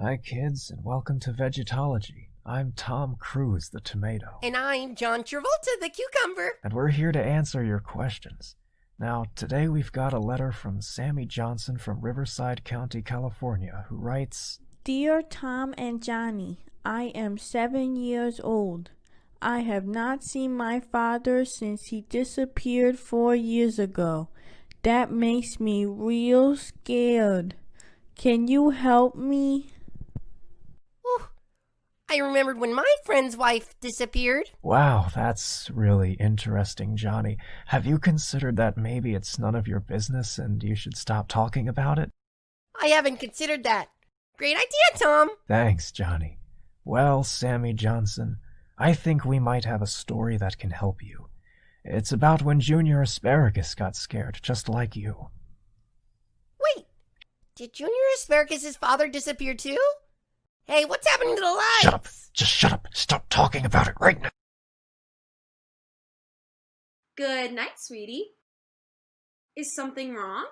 Hi kids, and welcome to Veggietology. I'm Tom Cruise, the tomato. And I'm John Travolta, the cucumber. And we're here to answer your questions. Now, today we've got a letter from Sammy Johnson from Riverside County, California, who writes, Dear Tom and Johnny, I am 7 years old. I have not seen my father since he disappeared 4 years ago. That makes me real scared. Can you help me? I remembered when my friend's wife disappeared. Wow, that's really interesting, Johnny. Have you considered that maybe it's none of your business and you should stop talking about it? I haven't considered that. Great idea, Tom. Thanks, Johnny. Well, Sammy Johnson, I think we might have a story that can help you. It's about when Junior Asparagus got scared, just like you. Wait, did Junior Asparagus' father disappear too? Hey, what's happening to the lights? Shut up! Just shut up! Stop talking about it right now! Good night, sweetie. Is something wrong?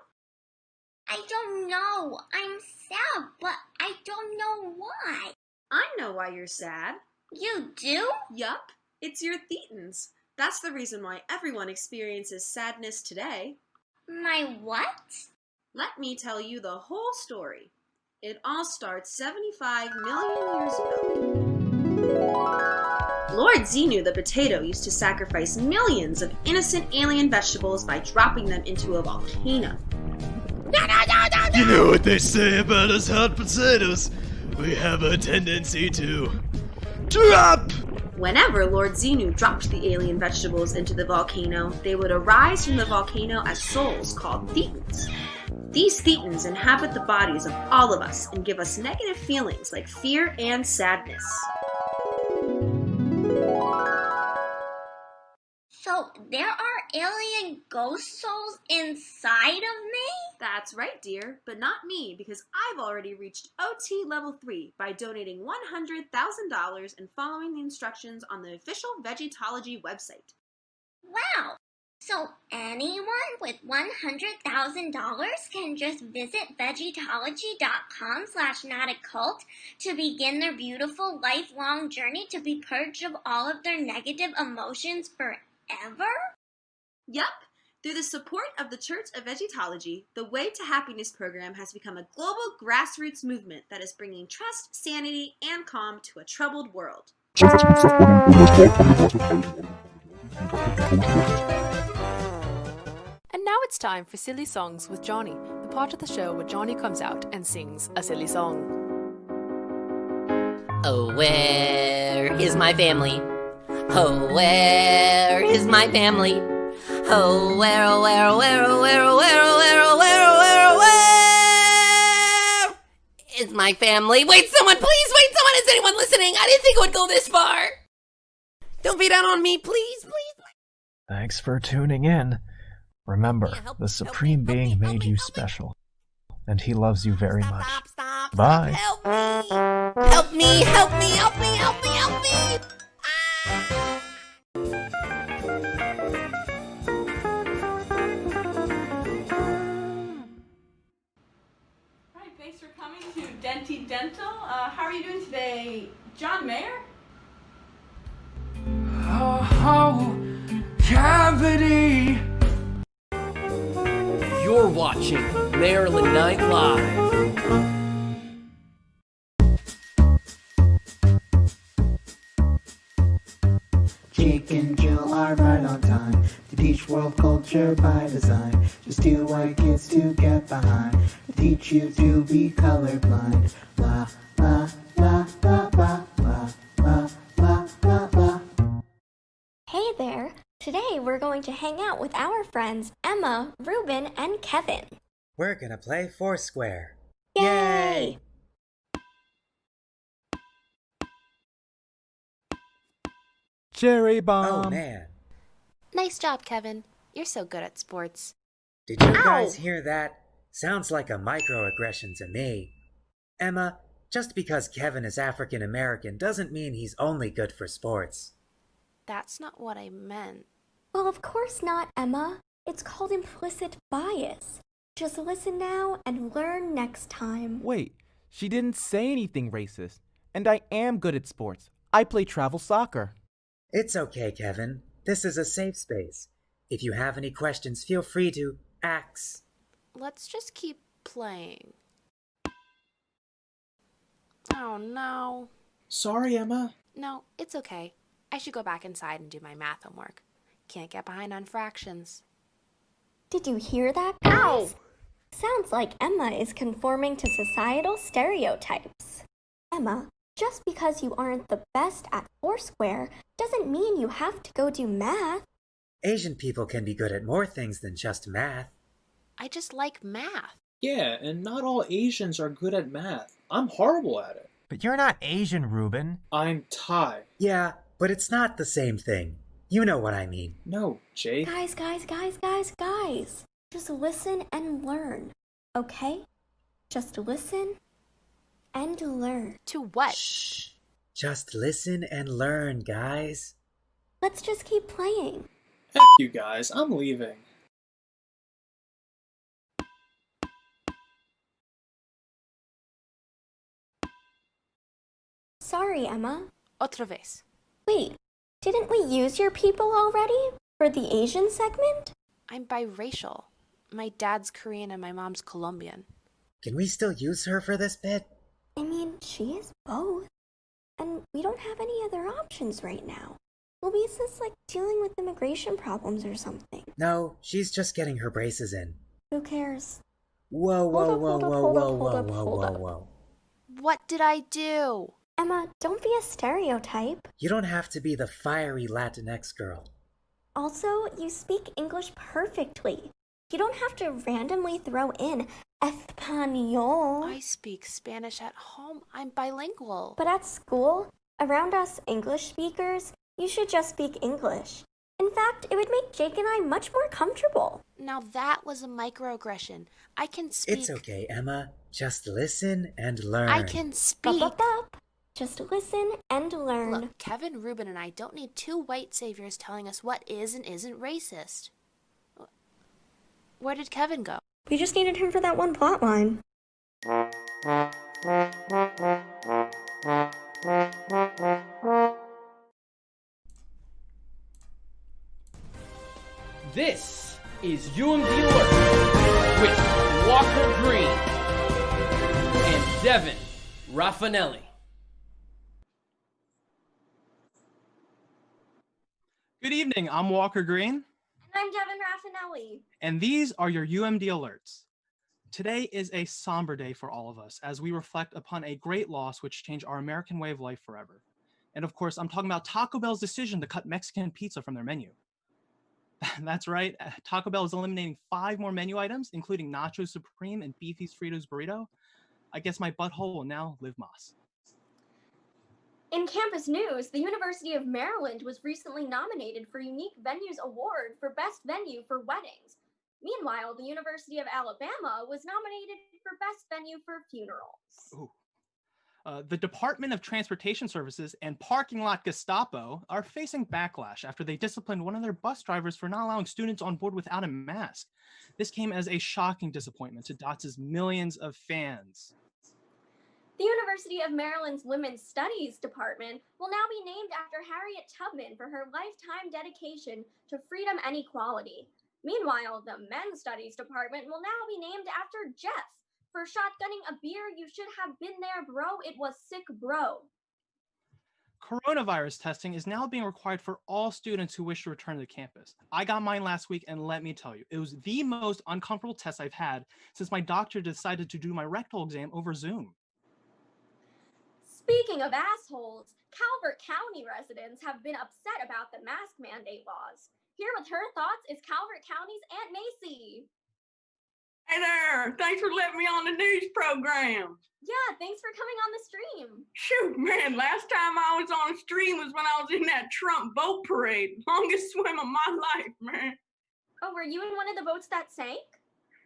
I don't know. I'm sad, but I don't know why. I know why you're sad. You do? Yup, it's your thetans. That's the reason why everyone experiences sadness today. My what? Let me tell you the whole story. It all starts 75 million years ago. Lord Xenu the potato used to sacrifice millions of innocent alien vegetables by dropping them into a volcano. You know what they say about us hot potatoes? We have a tendency to drop! Whenever Lord Xenu dropped the alien vegetables into the volcano, they would arise from the volcano as souls called thetans. These thetans inhabit the bodies of all of us and give us negative feelings like fear and sadness. So there are alien ghost souls inside of me? That's right, dear, but not me, because I've already reached OT level 3 by donating $100,000 and following the instructions on the official Veggietology website. Wow! So anyone with $100,000 can just visit veggietology.com/notacult to begin their beautiful lifelong journey to be purged of all of their negative emotions forever? Yup. Through the support of the Church of Veggietology, the Way to Happiness program has become a global grassroots movement that is bringing trust, sanity, and calm to a troubled world. And now it's time for Silly Songs with Johnny, the part of the show where Johnny comes out and sings a silly song. Oh, where is my family? Oh, where is my family? Oh, where, oh, where, oh, where, oh, where, oh, where, oh, where, oh, where, oh, where, oh, where is my family? Wait, someone, please, wait, someone, is anyone listening? I didn't think it would go this far. Don't be down on me, please, please. Thanks for tuning in. Remember, the Supreme Being made you special, and he loves you very much. Bye. Help me, help me, help me, help me, help me, help me. Alright, thanks for coming to Denty Dental. How are you doing today, John Mayer? Oh, cavity! You're watching Maryland Night Live. Jake and Jill are right on time to teach world culture by design. Just two white kids to get behind to teach you to be colorblind. La la la la la la la la la la. Hey there! Today we're going to hang out with our friends Emma, Ruben, and Kevin. We're gonna play Foursquare. Yay! Cherry bomb! Oh man, Nice job, Kevin. You're so good at sports. did you guys hear that? Sounds like a microaggression to me. Emma, just because Kevin is African American doesn't mean he's only good for sports. That's not what I meant. Well, of course not, Emma. It's called implicit bias. Just listen now and learn next time. Wait, She didn't say anything racist. And I am good at sports. I play travel soccer. It's okay, Kevin. This is a safe space. If you have any questions, feel free to ask. Let's just keep playing. Oh no. Sorry, Emma. No, it's okay. I should go back inside and do my math homework. Can't get behind on fractions. Did you hear that, guys? Ow! Sounds like Emma is conforming to societal stereotypes. Emma, just because you aren't the best at Foursquare doesn't mean you have to go do math. Asian people can be good at more things than just math. I just like math. Yeah, and not all Asians are good at math. I'm horrible at it. But you're not Asian, Ruben. I'm Thai. Yeah, but it's not the same thing. You know what I mean. No, Jake. Guys. Just listen and learn, okay? Just listen and learn. To what? Shh. Just listen and learn, guys. Let's just keep playing. F you guys, I'm leaving. Sorry, Emma. Otra vez. Wait, didn't we use your people already for the Asian segment? I'm biracial. My dad's Korean and my mom's Colombian. Can we still use her for this bit? I mean, she is both. And we don't have any other options right now. Luisa's like dealing with immigration problems or something. No, she's just getting her braces in. Who cares? Whoa. What did I do? Emma, don't be a stereotype. You don't have to be the fiery Latinx girl. Also, you speak English perfectly. You don't have to randomly throw in Espanol. I speak Spanish at home. I'm bilingual. But at school, around us English speakers, you should just speak English. In fact, it would make Jake and I much more comfortable. Now that was a microaggression. I can speak. It's okay, Emma. Just listen and learn. I can speak. Just listen and learn. Look, Kevin, Ruben, and I don't need two white saviors telling us what is and isn't racist. Where did Kevin go? We just needed him for that one plot line. This is UMD Alerts with Walker Green and Devin Raffanelli. Good evening, I'm Walker Green. And I'm Devin Raffanelli. And these are your UMD Alerts. Today is a somber day for all of us as we reflect upon a great loss which changed our American way of life forever. And of course, I'm talking about Taco Bell's decision to cut Mexican pizza from their menu. That's right, Taco Bell is eliminating 5 more menu items, including Nacho Supreme and Beefy's Fritos Burrito. I guess my butthole will now live Moss. In campus news, the University of Maryland was recently nominated for Unique Venues Award for Best Venue for Weddings. Meanwhile, the University of Alabama was nominated for Best Venue for Funerals. Ooh. The Department of Transportation Services and Parking Lot Gestapo are facing backlash after they disciplined one of their bus drivers for not allowing students on board without a mask. This came as a shocking disappointment to DOTS's millions of fans. The University of Maryland's Women's Studies Department will now be named after Harriet Tubman for her lifetime dedication to freedom and equality. Meanwhile, the Men's Studies Department will now be named after Jeff for shotgunning a beer. You should have been there, bro. It was sick, bro. Coronavirus testing is now being required for all students who wish to return to campus. I got mine last week, and let me tell you, it was the most uncomfortable test I've had since my doctor decided to do my rectal exam over Zoom. Speaking of assholes, Calvert County residents have been upset about the mask mandate laws. Here with her thoughts is Calvert County's Aunt Macy. Hey there, thanks for letting me on the news program. Yeah, thanks for coming on the stream. Shoot, man, last time I was on a stream was when I was in that Trump boat parade. Longest swim of my life, man. Oh, were you in one of the boats that sank?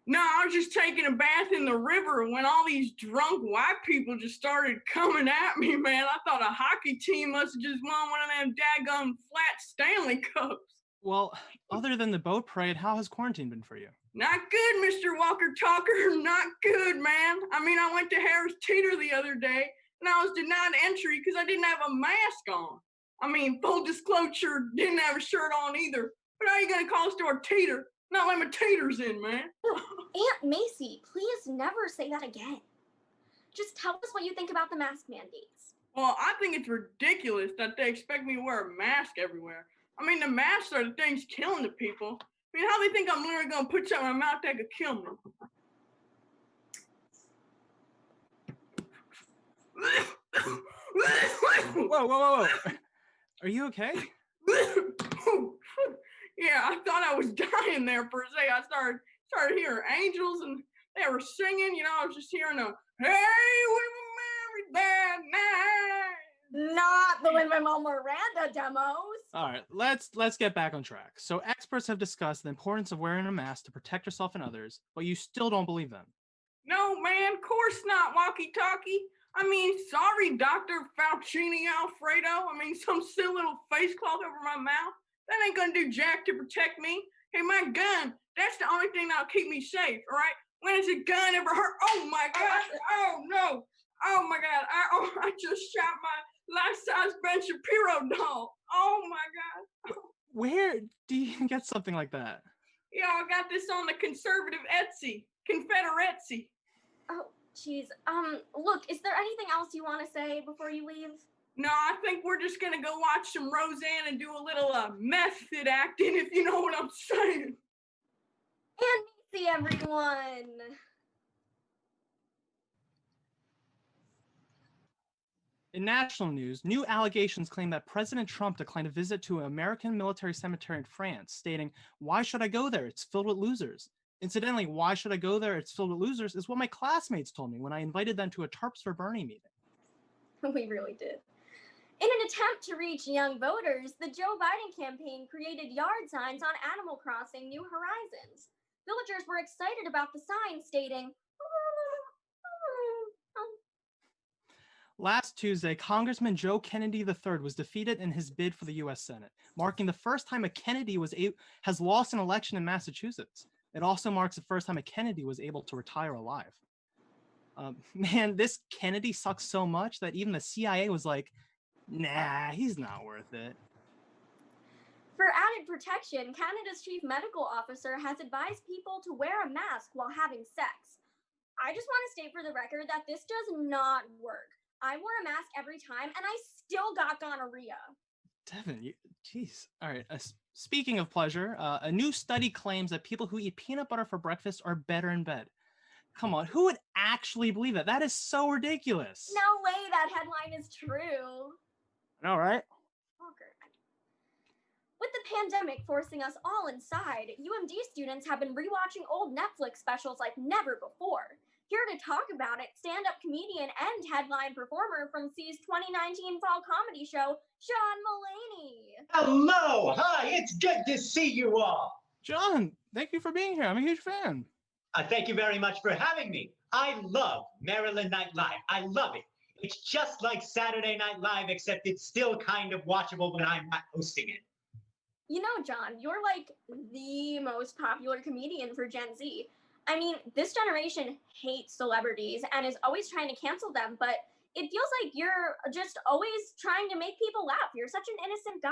No, I was just taking a bath in the river when all these drunk white people just started coming at me, man. I thought a hockey team must have just won one of them daggum flat Stanley Cups. Well, other than the boat parade, how has quarantine been for you? Not good, Mr. Walker Talker. Not good, man. I mean, I went to Harris Teeter the other day, and I was denied entry because I didn't have a mask on. I mean, full disclosure, didn't have a shirt on either. But how are you going to call a store Teeter? Not let my taters in, man. Aunt Macy, please never say that again. Just tell us what you think about the mask mandates. Well, I think it's ridiculous that they expect me to wear a mask everywhere. I mean, the masks are the things killing the people. I mean, how do they think I'm literally going to put something in my mouth that could kill me? Whoa. Are you okay? Yeah, I thought I was dying there for a second. I started hearing angels and they were singing. You know, I was just hearing a, hey, we were married that night. Not the Lin-Manuel Miranda demos. All right, let's get back on track. So experts have discussed the importance of wearing a mask to protect yourself and others, but you still don't believe them. No, man, of course not, walkie-talkie. I mean, sorry, Dr. Faucini Alfredo. I mean, some silly little face cloth over my mouth. That ain't gonna do jack to protect me. Hey, my gun, that's the only thing that'll keep me safe, all right? When has a gun ever hurt? Oh, my God. Oh, no. Oh, my God. I just shot my life-size Ben Shapiro doll. Oh, my God. Where do you get something like that? Yeah, I got this on the conservative Etsy. Confederetsy. Oh, jeez. Look, is there anything else you want to say before you leave? No, I think we're just gonna go watch some Roseanne and do a little method acting, if you know what I'm saying. And see everyone. In national news, new allegations claim that President Trump declined a visit to an American military cemetery in France, stating, "Why should I go there? It's filled with losers." Incidentally, "Why should I go there? It's filled with losers" is what my classmates told me when I invited them to a Tarps for Bernie meeting. We really did. In an attempt to reach young voters, the Joe Biden campaign created yard signs on Animal Crossing New Horizons. Villagers were excited about the sign stating, Last Tuesday, Congressman Joe Kennedy III was defeated in his bid for the U.S. Senate, marking the first time a Kennedy has lost an election in Massachusetts. It also marks the first time a Kennedy was able to retire alive. Man, this Kennedy sucks so much that even the CIA was like, nah, he's not worth it. For added protection, Canada's chief medical officer has advised people to wear a mask while having sex. I just want to state for the record that this does not work. I wore a mask every time, and I still got gonorrhea. Devin, jeez. All right, speaking of pleasure, a new study claims that people who eat peanut butter for breakfast are better in bed. Come on, who would actually believe that? That is so ridiculous. No way that headline is true. All right. With the pandemic forcing us all inside, UMD students have been rewatching old Netflix specials like never before. Here to talk about it, stand-up comedian and headline performer from C's 2019 fall comedy show, John Mulaney. Hello! Hi, it's good to see you all. John, thank you for being here. I'm a huge fan. Thank you very much for having me. I love Maryland Night Live. I love it. It's just like Saturday Night Live, except it's still kind of watchable when I'm not hosting it. You know, John, you're like the most popular comedian for Gen Z. I mean, this generation hates celebrities and is always trying to cancel them, but it feels like you're just always trying to make people laugh. You're such an innocent guy.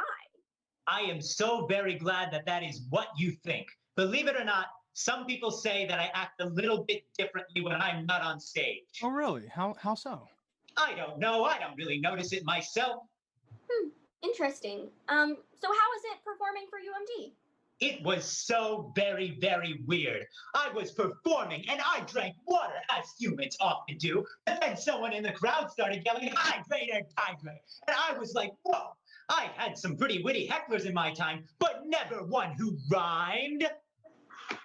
I am so very glad that that is what you think. Believe it or not, some people say that I act a little bit differently when I'm not on stage. Oh, really? How so? I don't know. I don't really notice it myself. Interesting. So how was it performing for UMD? It was so very, very weird. I was performing and I drank water, as humans often do. And then someone in the crowd started yelling, "Hydrate, hydrate." And I was like, whoa, I've had some pretty witty hecklers in my time, but never one who rhymed.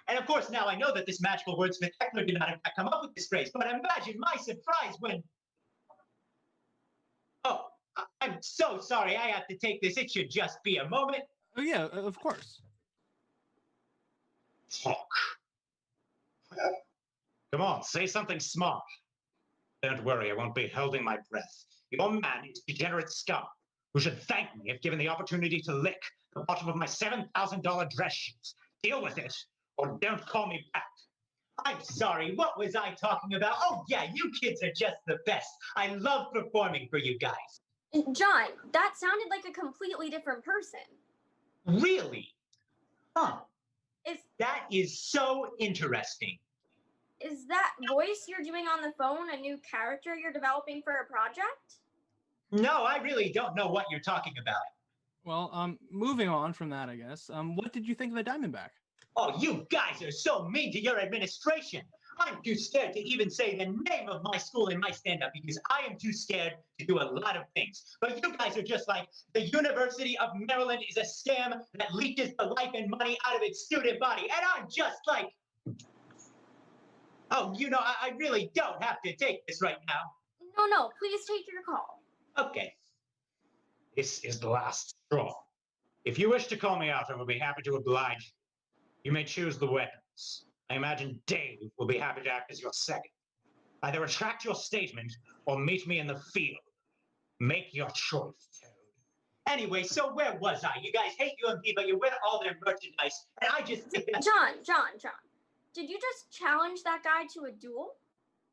And of course, now I know that this magical wordsmith heckler did not in fact come up with this phrase, but imagine my surprise when... Oh, I'm so sorry. I have to take this. It should just be a moment. Oh, yeah, of course. Talk. Come on, say something smart. Don't worry, I won't be holding my breath. Your man is degenerate scum, who should thank me if given the opportunity to lick the bottom of my $7,000 dress shoes. Deal with it, Or don't call me back. I'm sorry, what was I talking about? Oh yeah, you kids are just the best. I love performing for you guys. John, that sounded like a completely different person. Really? Huh. Is That is so interesting. that voice you're doing on the phone a new character you're developing for a project? No, I really don't know what you're talking about. Well, moving on from that, I guess. What did you think of the Diamondback? Oh, you guys are so mean to your administration. I'm too scared to even say the name of my school in my stand-up because I am too scared to do a lot of things. But you guys are just like, the University of Maryland is a scam that leeches the life and money out of its student body. And I'm just like, oh, you know, I really don't have to take this right now. No, please take your call. Okay. This is the last straw. If you wish to call me out, I will be happy to oblige. You may choose the weapons. I imagine Dave will be happy to act as your second. Either retract your statement or meet me in the field. Make your choice, Toad. Anyway, so where was I? You guys hate UMD, but you wear all their merchandise, and I just think that's... John. Did you just challenge that guy to a duel?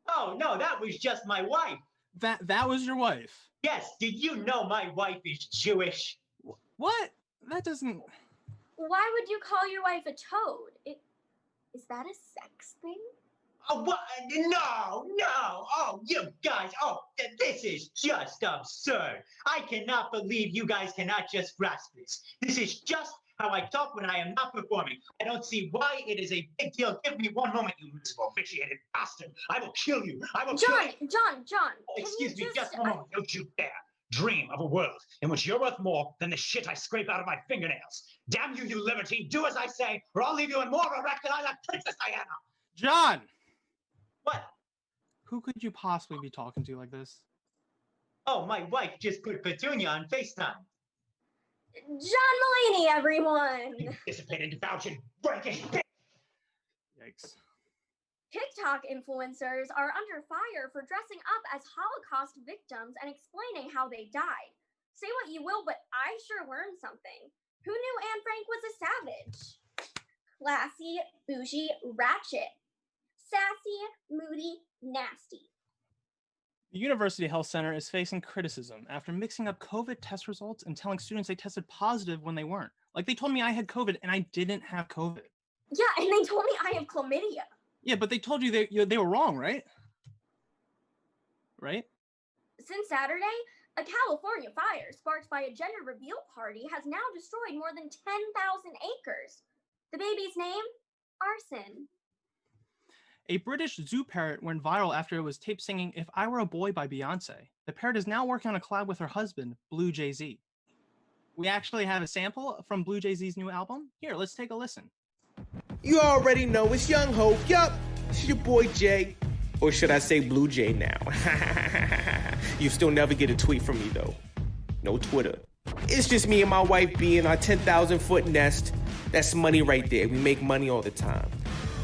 Oh, no, that was just my wife. That was your wife? Yes, did you know my wife is Jewish? What? That doesn't... Why would you call your wife a toad? Is that a sex thing? Oh, what? No. Oh, you guys. Oh, this is just absurd. I cannot believe you guys cannot just grasp this. This is just how I talk when I am not performing. I don't see why it is a big deal. Give me one moment, you miserable, vitiated bastard. I will kill you. I will kill you. John. Oh, excuse me, just a moment. Don't you dare dream of a world in which you're worth more than the shit I scrape out of my fingernails. Damn you, you libertine. Do as I say, or I'll leave you in more of a wreck than I left Princess Diana. John! What? Who could you possibly be talking to like this? Oh, my wife just put Petunia on FaceTime. John Mulaney, everyone! You dissipated, debauching, breaking bitch! Yikes. TikTok influencers are under fire for dressing up as Holocaust victims and explaining how they died. Say what you will, but I sure learned something. Who knew Anne Frank was a savage? Classy, bougie, ratchet. Sassy, moody, nasty. The University Health Center is facing criticism after mixing up COVID test results and telling students they tested positive when they weren't. Like, they told me I had COVID and I didn't have COVID. Yeah, and they told me I have chlamydia. Yeah, but they told you they were wrong, right? Right? Since Saturday, a California fire sparked by a gender reveal party has now destroyed more than 10,000 acres. The baby's name? Arson. A British zoo parrot went viral after it was taped singing If I Were a Boy by Beyonce. The parrot is now working on a collab with her husband, Blue Jay-Z. We actually have a sample from Blue Jay-Z's new album. Here, let's take a listen. You already know it's Young Hope. Yup, it's your boy Jay. Or should I say Blue Jay now? You still never get a tweet from me though. No Twitter. It's just me and my wife being our 10,000 foot nest. That's money right there. We make money all the time.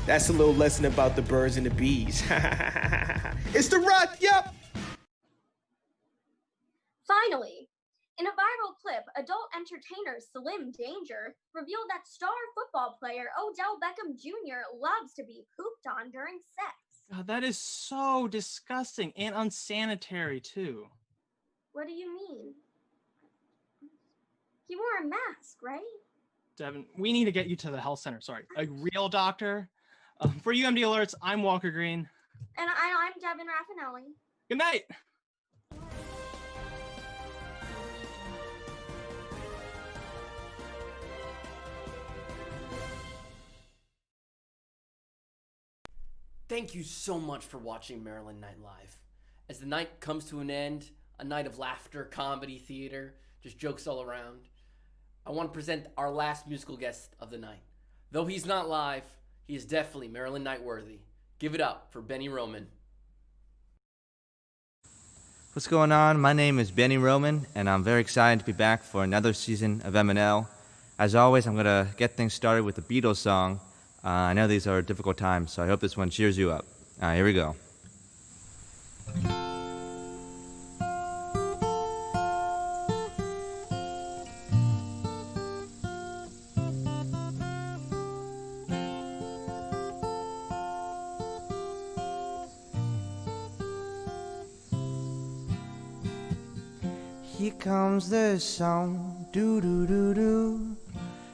That's a little lesson about the birds and the bees. It's the Rock, yup! Finally, in a viral clip, adult entertainer Slim Danger revealed that star football player Odell Beckham Jr. loves to be pooped on during sex. God, that is so disgusting and unsanitary, too. What do you mean? He wore a mask, right? Devin, we need to get you to the health center. Sorry, a real doctor. For UMD Alerts, I'm Walker Green. And I'm Devin Raffinelli. Good night. Thank you so much for watching Maryland Night Live. As the night comes to an end, a night of laughter, comedy, theater, just jokes all around, I want to present our last musical guest of the night. Though he's not live, he is definitely Maryland Night worthy. Give it up for Benny Roman. What's going on? My name is Benny Roman, and I'm very excited to be back for another season of MNL. As always, I'm going to get things started with the Beatles song. I know these are difficult times, so I hope this one cheers you up. Here we go. Here comes the song, do do do do.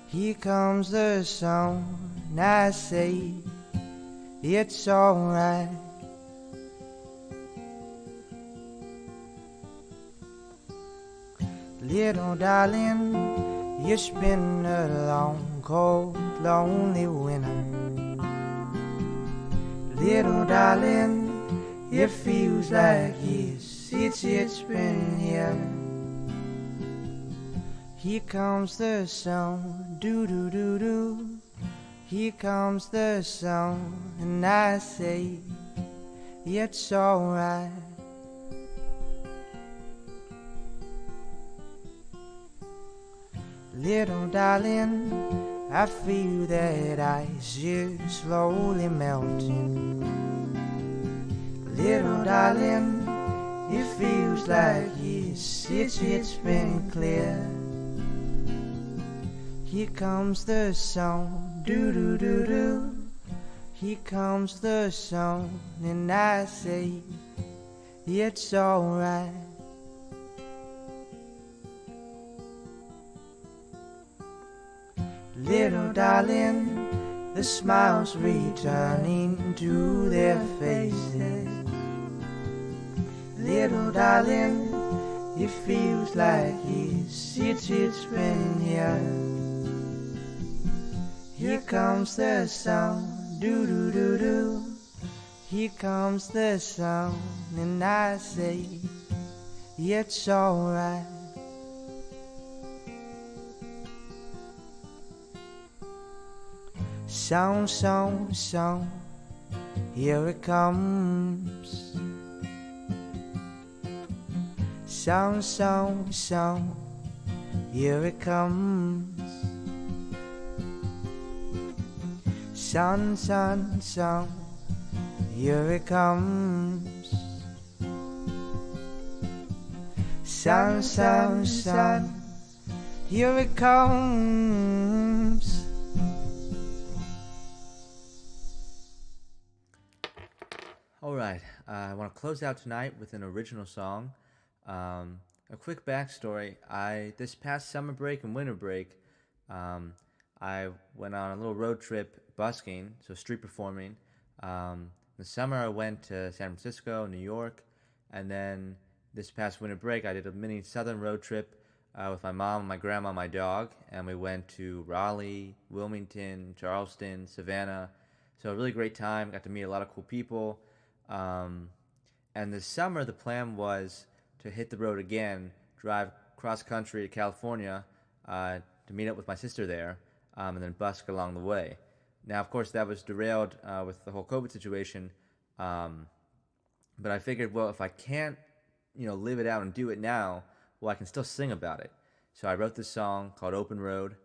Here comes the song, and I say it's alright. Little darling, it's been a long, cold, lonely winter. Little darling, it feels like years it's been here. Here comes the song, do do do do. Here comes the song, and I say it's alright. Little darling, I feel that ice is slowly melting. Little darling, it feels like it's been clear. Here comes the song, do do do do. Here comes the song, and I say it's alright. Little darling, the smiles returning to their faces. Little darling, it feels like it's been here. Here comes the song, do do do do. Here comes the song, and I say it's alright. Song, song, song, here it comes. Song, song, song, here it comes. Sun, sun, sun, here it comes. Sun, sun, sun, here it comes. Alright, I want to close out tonight with an original song. A quick backstory. This past summer break and winter break, I went on a little road trip busking, so street performing. In the summer I went to San Francisco, New York, and then this past winter break I did a mini southern road trip with my mom, my grandma, my dog, and we went to Raleigh, Wilmington, Charleston, Savannah. So a really great time, got to meet a lot of cool people. And this summer the plan was to hit the road again, drive cross country to California to meet up with my sister there, and then busk along the way. Now, of course, that was derailed with the whole COVID situation, but I figured, well, if I can't, live it out and do it now, well, I can still sing about it. So I wrote this song called Open Road,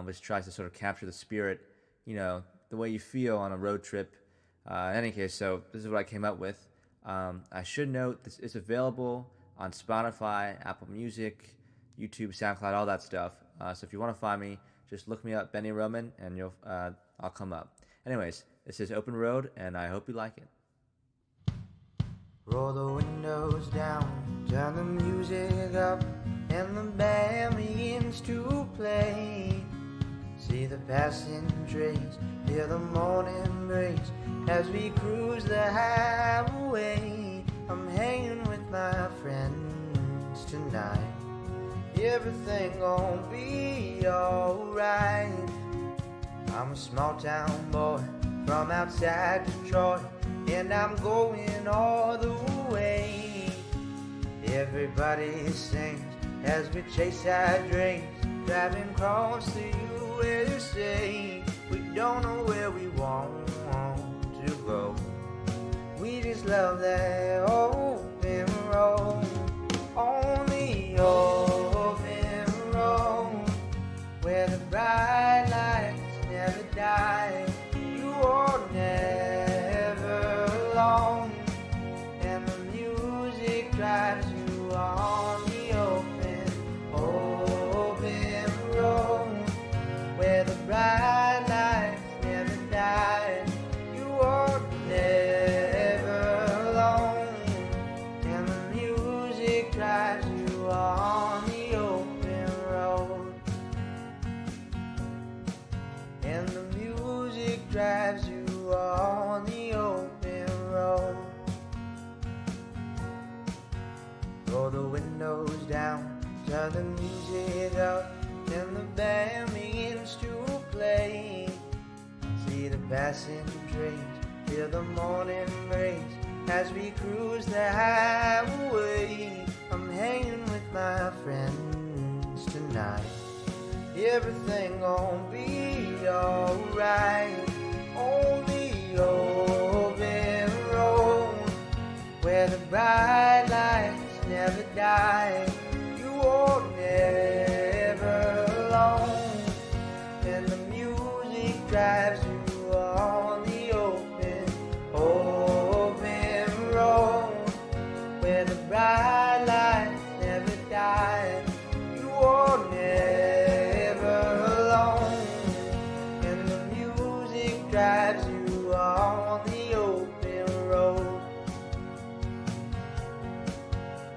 which tries to sort of capture the spirit, the way you feel on a road trip. In any case, so this is what I came up with. I should note this is available on Spotify, Apple Music, YouTube, SoundCloud, all that stuff. So if you want to find me, just look me up, Benny Roman, and I'll come up. Anyways, this is Open Road, and I hope you like it. Roll the windows down, turn the music up, and the band begins to play. See the passing trains, hear the morning breeze as we cruise the highway. I'm hanging with my friends tonight. Everything gon' be alright. I'm a small town boy from outside Detroit, and I'm going all the way. Everybody sings as we chase our dreams, driving across the USA. We don't know where we want to go. We just love that open road. On the open road, where the bright lights never die. You are never alone, and the music drives you on the open road, where the bright lights never die. You are never alone, and the music drives you on. drives you on the open road. Roll the windows down, turn the music up, and the band begins to play. See the passing trains, hear the morning breeze as we cruise the highway. I'm hanging with my friends tonight. Everything gon' be alright on the open road where the bright lights never die. You are never alone, and the music drives you on the open road where the bright lights never die. You are never alone, and the music drives you on the open road,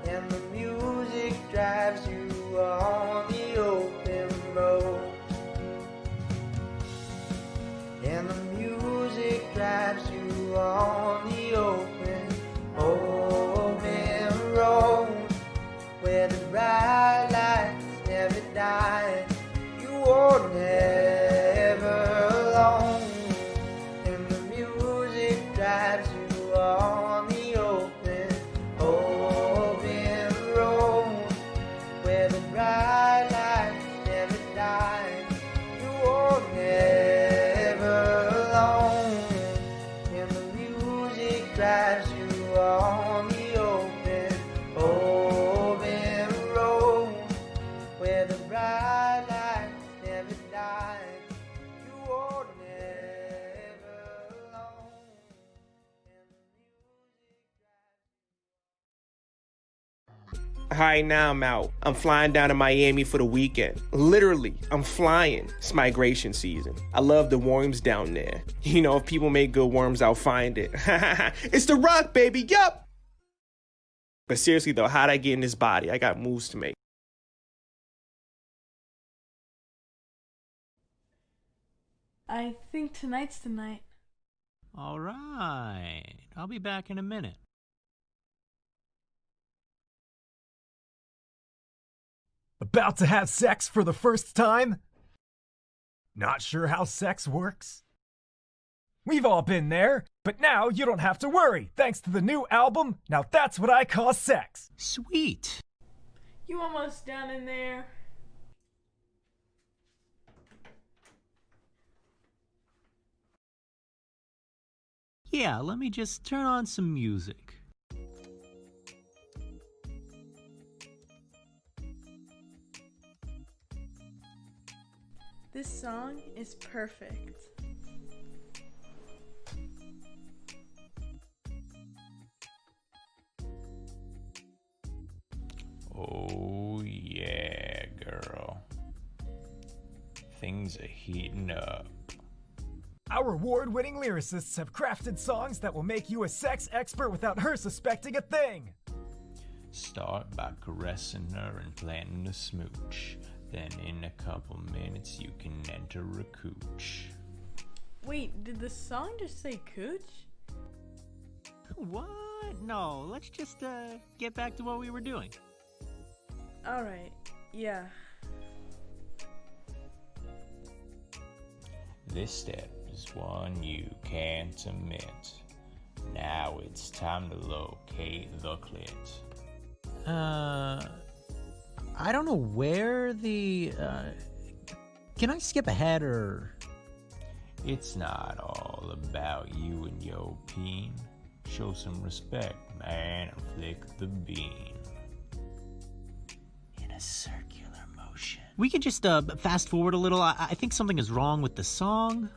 and the music drives you on the open road, and the music drives you on the open road where the bright lights never die. You are never alone, and the music drives you on the open road where the bright lights never die. You are never alone, and the music drives you on the open road where the bright lights never die. You are never alone. Alright, now I'm out. I'm flying down to Miami for the weekend. Literally, I'm flying. It's migration season. I love the worms down there. You know, if people make good worms, I'll find it. It's The Rock, baby. Yup. But seriously though, how'd I get in this body? I got moves to make. I think tonight's the night. All right. I'll be back in a minute. About to have sex for the first time? Not sure how sex works? We've all been there, but now you don't have to worry thanks to the new album, Now That's What I Call Sex. Sweet. You almost done in there? Yeah, let me just turn on some music. This song is perfect. Oh yeah, girl. Things are heating up. Our award-winning lyricists have crafted songs that will make you a sex expert without her suspecting a thing. Start by caressing her and planting a smooch. Then in a couple minutes you can enter a cooch. Wait, did the song just say cooch? What? No, let's just get back to what we were doing. Alright, yeah. This step is one you can't omit. Now it's time to locate the clit. I don't know where the, can I skip ahead or? It's not all about you and your peen. Show some respect, man, and flick the bean. In a circular motion. We could just fast forward a little. I think something is wrong with the song.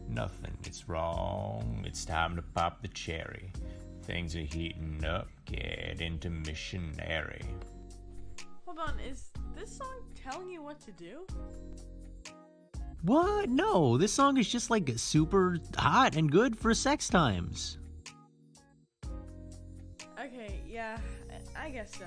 Nothing is wrong. It's time to pop the cherry. Things are heating up. Get into missionary. Hold on, is this song telling you what to do? What? No, this song is just like super hot and good for sex times. Okay, yeah, I guess so.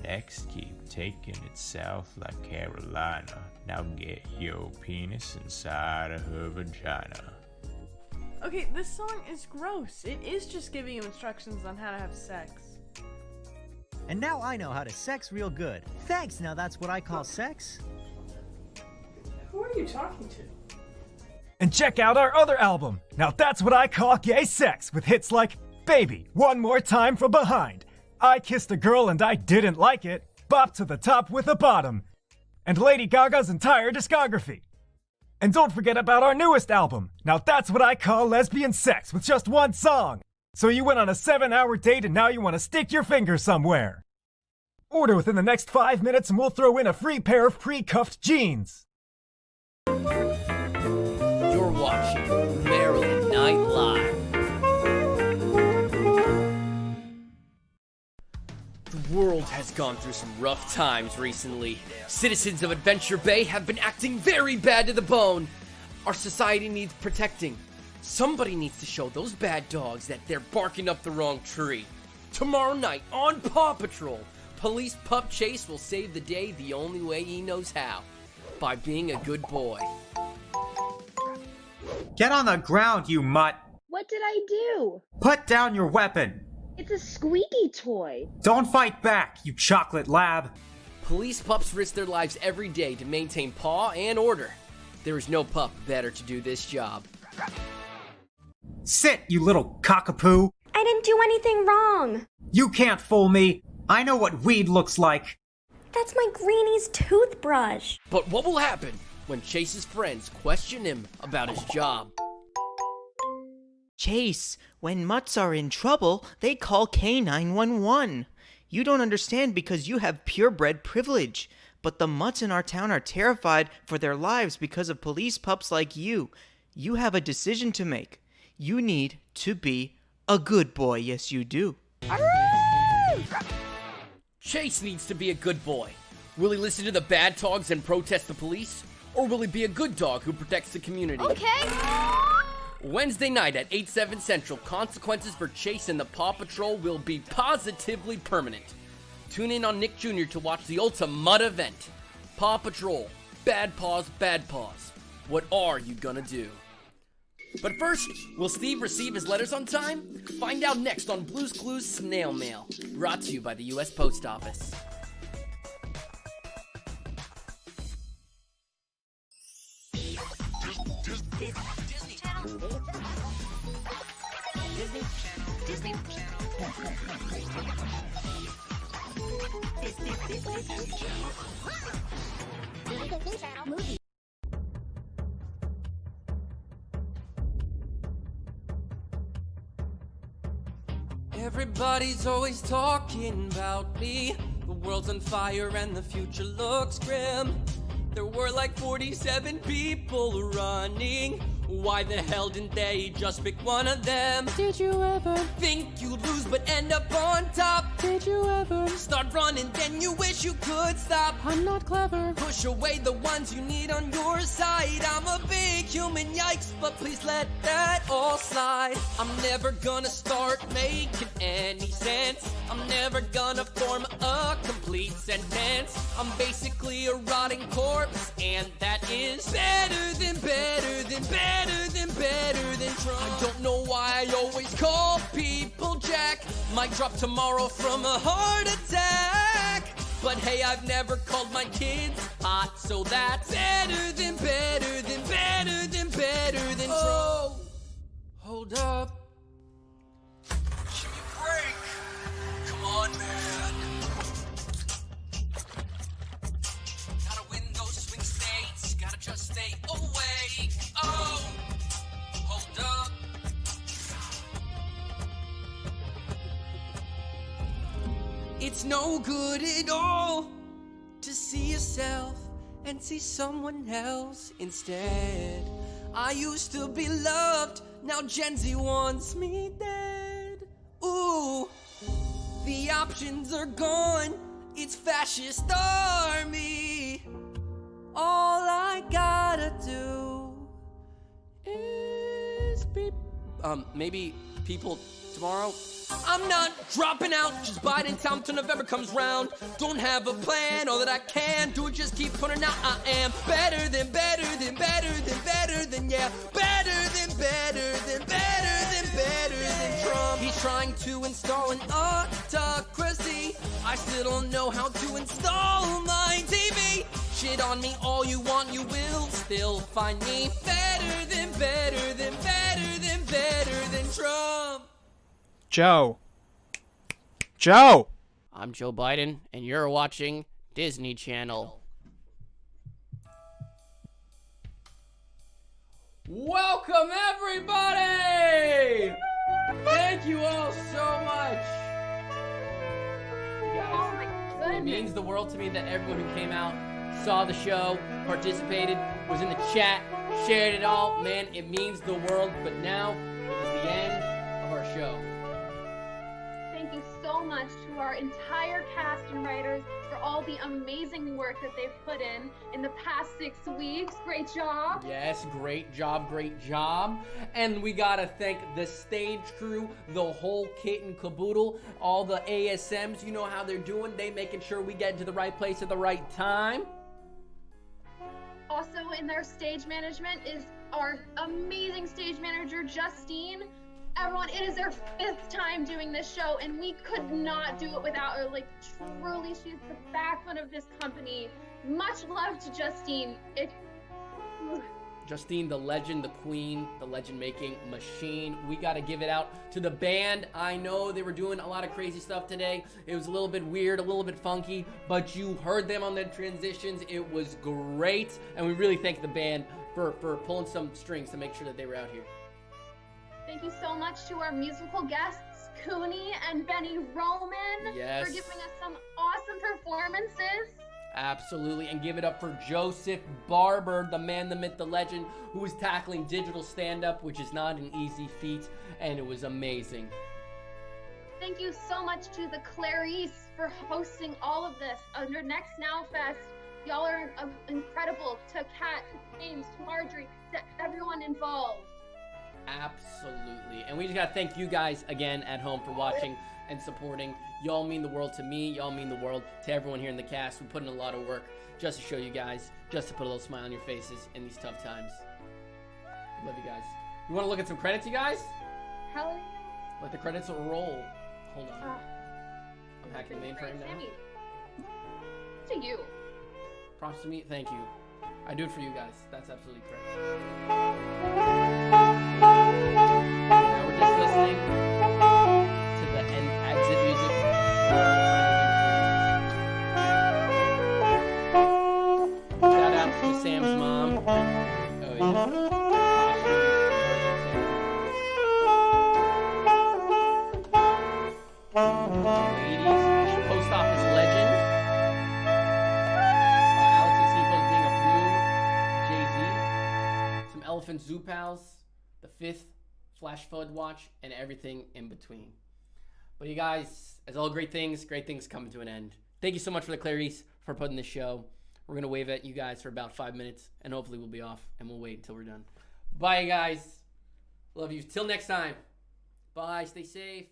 Next, keep taking it south like Carolina. Now get your penis inside of her vagina. Okay, this song is gross. It is just giving you instructions on how to have sex. And now I know how to sex real good. Thanks, now that's what I call sex. Who are you talking to? And check out our other album. Now that's what I call gay sex, with hits like Baby, One More Time from Behind, I Kissed a Girl and I Didn't Like It, Bop to the Top with a Bottom, and Lady Gaga's entire discography. And don't forget about our newest album. Now that's what I call lesbian sex, with just one song. So you went on a 7-hour date and now you want to stick your finger somewhere. Order within the next 5 minutes and we'll throw in a free pair of pre-cuffed jeans. You're watching Maryland Night Live. The world has gone through some rough times recently. Citizens of Adventure Bay have been acting very bad to the bone. Our society needs protecting. Somebody needs to show those bad dogs that they're barking up the wrong tree. Tomorrow night on Paw Patrol, Police Pup Chase will save the day the only way he knows how. By being a good boy. Get on the ground, you mutt! What did I do? Put down your weapon! It's a squeaky toy. Don't fight back, you chocolate lab! Police pups risk their lives every day to maintain paw and order. There is no pup better to do this job. Sit, you little cockapoo! I didn't do anything wrong. You can't fool me! I know what weed looks like! That's my Greenie's toothbrush. But what will happen when Chase's friends question him about his job? Chase, when mutts are in trouble, they call K911. You don't understand because you have purebred privilege. But the mutts in our town are terrified for their lives because of police pups like you. You have a decision to make. You need to be a good boy. Yes, you do. Chase needs to be a good boy. Will he listen to the bad dogs and protest the police? Or will he be a good dog who protects the community? Okay. Wednesday night at 8/7 Central, consequences for Chase and the Paw Patrol will be positively permanent. Tune in on Nick Jr. to watch the ultimate event. Paw Patrol, Bad Paws, Bad Paws. What are you gonna do? But first, will Steve receive his letters on time? Find out next on Blue's Clues Snail Mail, brought to you by the U.S. Post Office. Everybody's always talking about me. The world's on fire and the future looks grim. There were like 47 people running. Why the hell didn't they just pick one of them? Did you ever think you'd lose but end up on top? Did you ever start running, then you wish you could stop? I'm not clever. Push away the ones you need on your side. I'm a big human, yikes, but please let that all slide. I'm never gonna start making any sense. I'm never gonna form a complete sentence. I'm basically a rotting corpse, and that is better than Trump. I don't know why I always call people Jack. Might drop tomorrow from a heart attack. But hey, I've never called my kids hot, so that's better than Trump. Oh, hold up. Give me a break. Come on, man. Gotta win those swing states. Gotta just stay awake. Oh, hold up. It's no good at all to see yourself and see someone else instead. I used to be loved, now Gen Z wants me dead. Ooh, the options are gone, it's fascist army. All I gotta do is be... maybe people tomorrow? I'm not dropping out, just biding time till November comes round. Don't have a plan, all that I can do is just keep putting out. I am better than, better than, better than, better than, yeah. Better than, better than, better than, better than Trump. He's trying to install an autocracy. I still don't know how to install my TV. Shit on me all you want, you will still find me better than, better than, better than, better than Trump. Joe. I'm Joe Biden, and you're watching Disney Channel. Welcome, everybody! Thank you all so much. You guys, Oh my goodness. it means the world to me that everyone who came out, saw the show, participated, was in the chat, shared it all. Man, it means the world, but now it is the end of our show. Thank you so much to our entire cast and writers for all the amazing work that they've put in the past 6 weeks. Great job. Yes, great job, great job. And we gotta thank the stage crew, the whole kit and caboodle, all the ASMs, you know how they're doing. They making sure we get into the right place at the right time. Also in their stage management is our amazing stage manager, Justine. Everyone, it is their 5th time doing this show, and we could not do it without her. Like, truly, she's the backbone of this company. Much love to Justine. Justine, the legend, the queen, the legend-making machine. We got to give it out to the band. I know they were doing a lot of crazy stuff today. It was a little bit weird, a little bit funky, but you heard them on the transitions. It was great, and we really thank the band for pulling some strings to make sure that they were out here. Thank you so much to our musical guests, Cuni and Benny Roman, Yes. for giving us some awesome performances. Absolutely, and give it up for Joseph Barber, the man, the myth, the legend, who was tackling digital stand-up, which is not an easy feat, and it was amazing. Thank you so much to the Clarice for hosting all of this under Next Now Fest. Y'all are incredible. To Kat, to James, to Marjorie, to everyone involved. Absolutely. And we just got to thank you guys again at home for watching and supporting. Y'all mean the world to me. Y'all mean the world to everyone here in the cast. We put in a lot of work just to show you guys, just to put a little smile on your faces in these tough times. Love you guys. You want to look at some credits, you guys? Hell Let the credits roll. Hold on. yeah. I'm hacking the mainframe now. Sammy. To you. Props to me. Thank you. I do it for you guys. That's absolutely correct. Now we're just listening to the end exit music. Shout out to Sam's mom. Oh yeah. Ladies, post office legend. Alex and Seafo's being a blue. Jay-Z. Some Elephant Zoo Pals. The 5th Flash Flood Watch, and everything in between. But you guys, as all great things come to an end. Thank you so much for the Clarice for putting this show. We're going to wave at you guys for about 5 minutes, and hopefully we'll be off, and we'll wait until we're done. Bye, guys. Love you. Till next time. Bye. Stay safe.